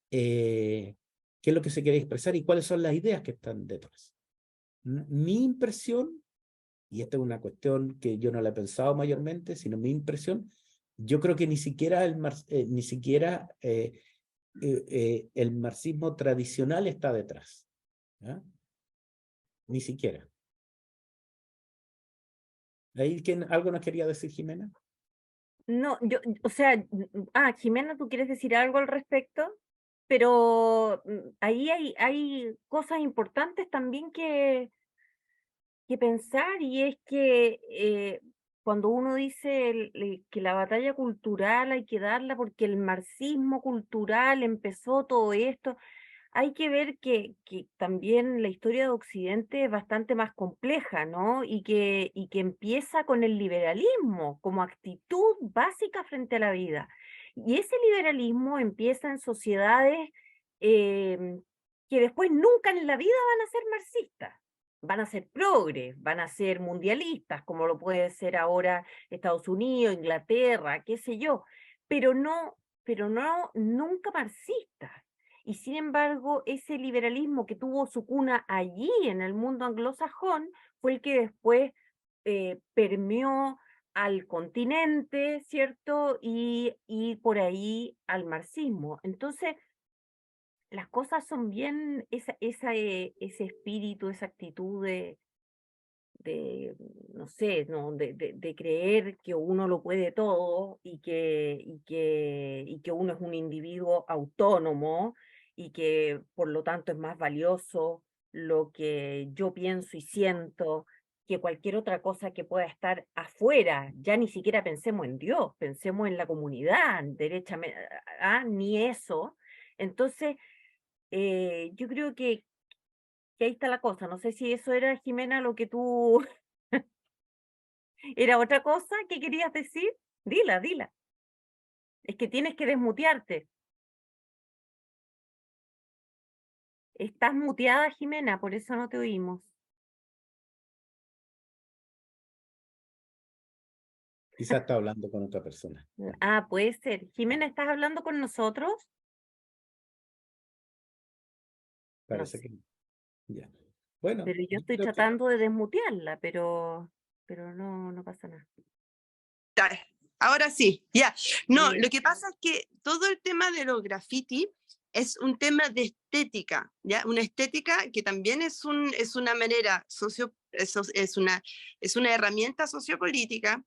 ¿Qué es lo que se quiere expresar y cuáles son las ideas que están detrás? Mi impresión, y esta es una cuestión que yo no la he pensado mayormente, sino mi impresión, yo creo que ni siquiera el marxismo tradicional está detrás. ¿Ya? Ni siquiera. ¿Ahí algo nos quería decir Jimena? No, o sea, Jimena, ¿tú quieres decir algo al respecto? Pero ahí hay cosas importantes también que pensar, y es que cuando uno dice que la batalla cultural hay que darla porque el marxismo cultural empezó todo esto, hay que ver que también la historia de Occidente es bastante más compleja, ¿no? Y que empieza con el liberalismo como actitud básica frente a la vida. Y ese liberalismo empieza en sociedades em, que después nunca en la vida van a ser marxistas. Van a ser progres, van a ser mundialistas, como lo puede ser ahora Estados Unidos, Inglaterra, qué sé yo, pero no nunca marxistas. Y sin embargo, ese liberalismo que tuvo su cuna allí en el mundo anglosajón fue el que después permeó al continente, ¿cierto? Y por ahí al marxismo. Entonces, las cosas son bien, ese espíritu, esa actitud de no sé, ¿no? De creer que uno lo puede todo y que uno es un individuo autónomo y que por lo tanto es más valioso lo que yo pienso y siento que cualquier otra cosa que pueda estar afuera. Ya ni siquiera pensemos en Dios, pensemos en la comunidad, derechamente, ni eso. Entonces, yo creo que ahí está la cosa. No sé si eso era, Jimena, lo que tú ¿Era otra cosa que querías decir? Dila, dila. Es que tienes que desmutearte. Estás muteada, Jimena, por eso no te oímos. Quizás está hablando con otra persona. Ah, puede ser. Jimena, ¿estás hablando con nosotros? Parece sé. que no. Ya. Bueno, Pero yo yo estoy creo que tratando de desmutearla, pero no pasa nada. Ya, ahora sí, ya. No, Sí. lo que pasa es que todo el tema de los graffiti es un tema de estética, ¿ya? Una estética que también es una manera es una herramienta sociopolítica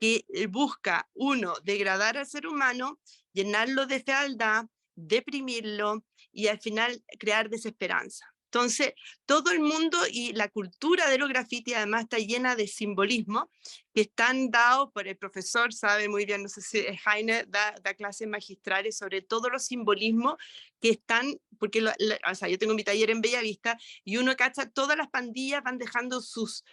que busca, uno, degradar al ser humano, llenarlo de fealdad, deprimirlo y al final crear desesperanza. Entonces, todo el mundo y la cultura de los grafitis además está llena de simbolismo que están dados por el profesor, sabe muy bien, no sé si Heine da clases magistrales sobre todos los simbolismos que están, porque o sea, yo tengo mi taller en Bellavista y uno cacha, todas las pandillas van dejando sus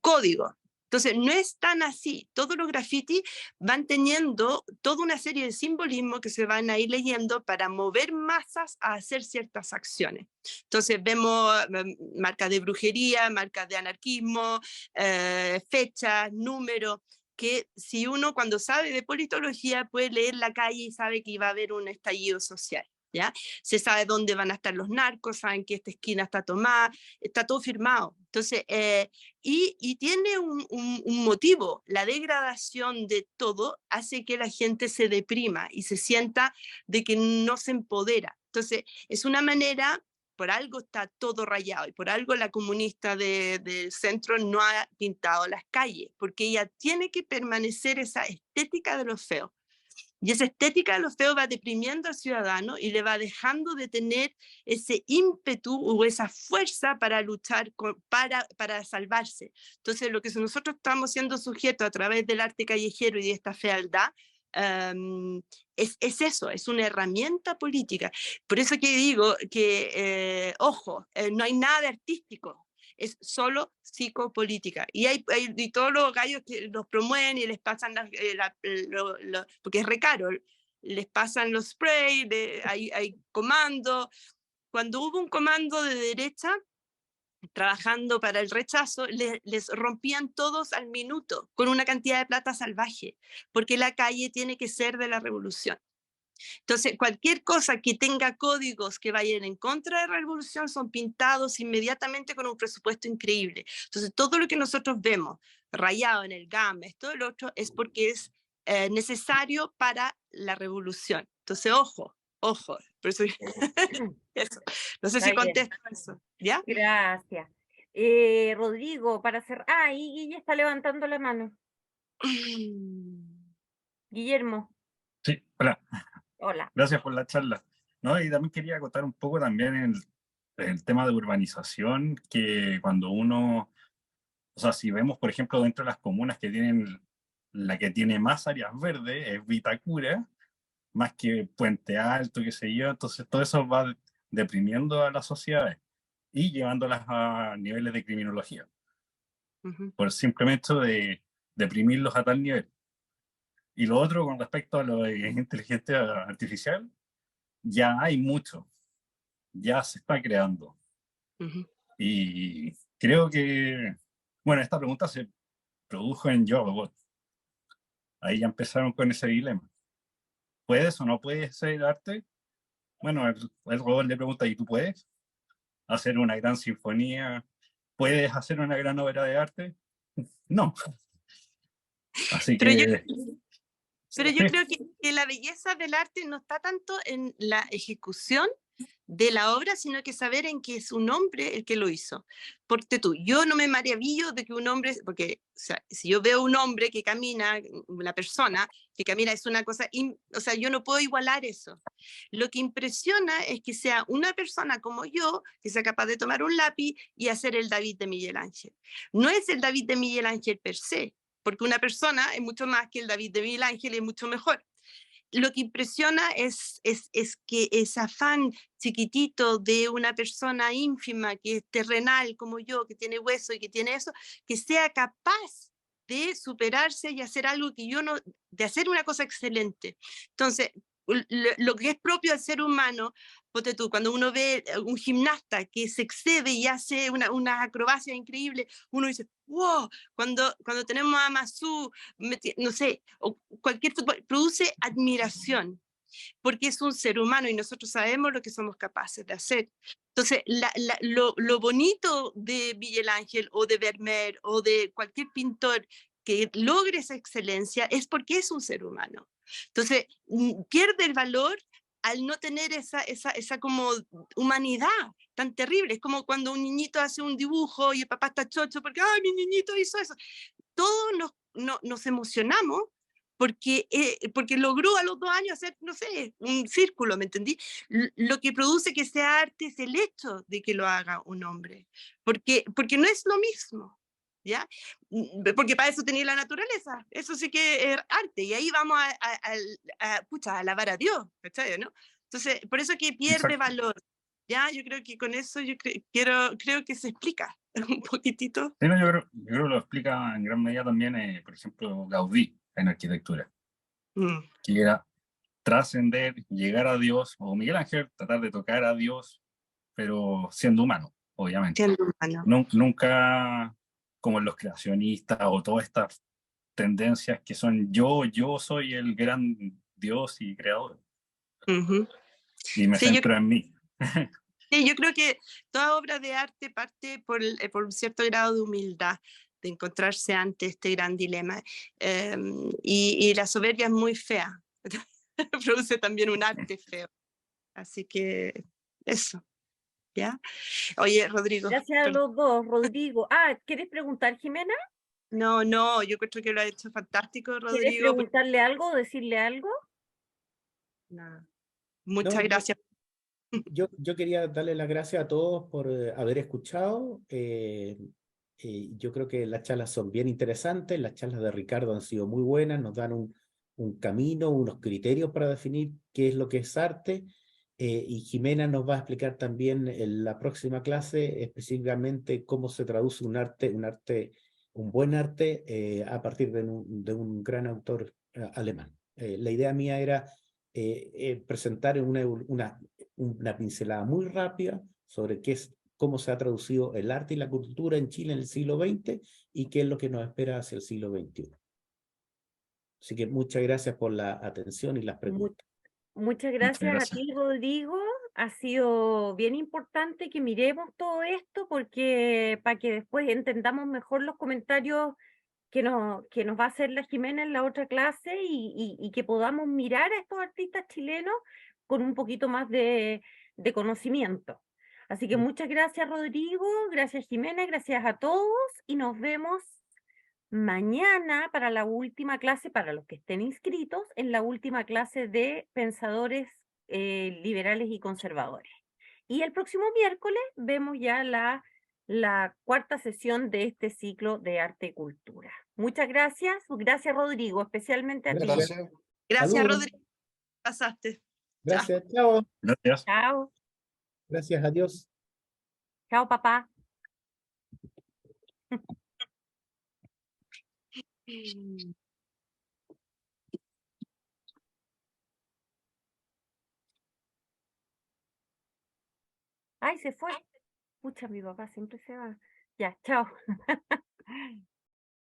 códigos. Entonces, no es tan así. Todos los grafitis van teniendo toda una serie de simbolismos que se van a ir leyendo para mover masas a hacer ciertas acciones. Entonces, vemos marcas de brujería, marcas de anarquismo, fechas, números, que si uno cuando sabe de politología puede leer la calle y sabe que iba a haber un estallido social. ¿Ya? Se sabe dónde van a estar los narcos, saben que esta esquina está tomada, está todo firmado. Entonces, y tiene un motivo, la degradación de todo hace que la gente se deprima y se sienta de que no se empodera. Entonces, es una manera, por algo está todo rayado y por algo la comunista del centro no ha pintado las calles, porque ella tiene que permanecer esa estética de lo feo. Y esa estética de lo feo va deprimiendo al ciudadano y le va dejando de tener ese ímpetu o esa fuerza para luchar, para salvarse. Entonces, lo que nosotros estamos siendo sujetos a través del arte callejero y de esta fealdad, es eso, es una herramienta política. Por eso que digo que, ojo, no hay nada de artístico, es solo psicopolítica. Y todos los gallos que los promueven y les pasan porque es re caro, les pasan los sprays, hay comandos. Cuando hubo un comando de derecha trabajando para el rechazo, les rompían todos al minuto con una cantidad de plata salvaje, porque la calle tiene que ser de la revolución. Entonces, cualquier cosa que tenga códigos que vayan en contra de la revolución son pintados inmediatamente con un presupuesto increíble. Entonces, todo lo que nosotros vemos rayado en el GAM, esto y lo otro, es porque es necesario para la revolución. Entonces, ojo. Por eso, eso. No sé si Está bien. contesto eso. ¿Ya? Gracias. Rodrigo, para hacer... Ah, ahí Guille está levantando la mano. Guillermo, Sí, hola, hola. gracias por la charla. ¿No? Y también quería acotar un poco también el tema de urbanización, que cuando uno, o sea, si vemos, por ejemplo, dentro de las comunas que tienen, la que tiene más áreas verdes es Vitacura, más que Puente Alto, qué sé yo, entonces todo eso va deprimiendo a las sociedades y llevándolas a niveles de criminología, por el simple hecho de deprimirlos a tal nivel. Y lo otro, con respecto a lo de inteligencia artificial, ya hay mucho, ya se está creando. Y creo que, bueno, esta pregunta se produjo en Yo Robot. Ahí ya empezaron con ese dilema. ¿Puedes o no puedes hacer arte? Bueno, el robot le pregunta, ¿y tú puedes hacer una gran sinfonía? ¿Puedes hacer una gran obra de arte? No. Así Pero yo, que... pero yo sí. creo que la belleza del arte no está tanto en la ejecución de la obra, sino que saber en que es un hombre el que lo hizo. Porque yo no me maravillo de que un hombre, porque o sea, si yo veo un hombre que camina, una persona que camina, es una cosa, o sea, yo no puedo igualar eso. Lo que impresiona es que sea una persona como yo, que sea capaz de tomar un lápiz y hacer el David de Miguel Ángel. No es el David de Miguel Ángel per se, porque una persona es mucho más que el David de Miguel Ángel, es mucho mejor. Lo que impresiona es que ese afán chiquitito de una persona ínfima, que es terrenal como yo, que tiene hueso y que tiene eso, que sea capaz de superarse y hacer algo que yo no, de hacer una cosa excelente. Entonces, lo que es propio al ser humano, ponte tú, cuando uno ve un gimnasta que se excede y hace una acrobacia increíble, uno dice, wow, cuando tenemos a Masu, no sé, o cualquier fútbol, produce admiración, porque es un ser humano y nosotros sabemos lo que somos capaces de hacer. Entonces, lo bonito de Miguel Ángel o de Vermeer o de cualquier pintor que logre esa excelencia es porque es un ser humano. Entonces, pierde el valor al no tener esa como humanidad tan terrible. Es como cuando un niñito hace un dibujo y el papá está chocho porque, ¡ay, mi niñito hizo eso! Todos nos emocionamos porque logró a los 2 años hacer, no sé, un círculo, ¿me entendí? Lo que produce que sea arte es el hecho de que lo haga un hombre, porque no es lo mismo, ¿ya? Porque para eso tenía la naturaleza, eso sí que es arte, y ahí vamos pucha, a alabar a Dios, ¿cachai, no? Entonces, por eso que pierde Exacto. valor, ¿ya? Yo creo que con eso creo que se explica un poquitito. Sí, no, yo creo que lo explica en gran medida también, por ejemplo, Gaudí en arquitectura, Mm. que era trascender, llegar a Dios, o Miguel Ángel, tratar de tocar a Dios, pero siendo humano, obviamente. Siendo humano. Nunca como en los creacionistas o todas estas tendencias que son yo soy el gran Dios y creador, Ujú. y me Sí, centro en mí. sí, yo creo que toda obra de arte parte por un cierto grado de humildad, de encontrarse ante este gran dilema. Y la soberbia es muy fea, produce también un arte feo. Así que eso, ¿ya? Oye, Rodrigo, Gracias a los dos, Rodrigo. Ah, ¿quieres preguntar, Jimena? no, yo creo que lo ha hecho fantástico, ¿Quieres Rodrigo. preguntarle algo o decirle algo? Nada. No, Muchas gracias. yo quería darle las gracias a todos por haber escuchado. Yo creo que las charlas son bien interesantes, las charlas de Ricardo han sido muy buenas, nos dan un camino, unos criterios para definir qué es lo que es arte, y Jimena nos va a explicar también en la próxima clase específicamente cómo se traduce un buen arte a partir de un gran autor alemán. La idea mía era presentar una pincelada muy rápida sobre cómo se ha traducido el arte y la cultura en Chile en el siglo XX y qué es lo que nos espera hacia el siglo XXI. Así que muchas gracias por la atención y las preguntas. Muchas Muchas gracias a gracias. ti, Rodrigo. Ha sido bien importante que miremos todo esto porque para que después entendamos mejor los comentarios que nos va a hacer la Jimena en la otra clase y que podamos mirar a estos artistas chilenos con un poquito más de conocimiento. Así que muchas gracias, Rodrigo, gracias, Jimena, gracias a todos y nos vemos mañana para la última clase, para los que estén inscritos, en la última clase de pensadores liberales y conservadores. Y el próximo miércoles vemos ya la cuarta sesión de este ciclo de arte y cultura. Muchas gracias. Gracias, Rodrigo, especialmente a ti. Gracias. Gracias, Saludos. Rodrigo. Pasaste. Chao. Gracias. Chao. Gracias. Chao. Gracias. Adiós. Chao, papá. Ay, se fue. Pucha, mi papá siempre se va. Ya, chao.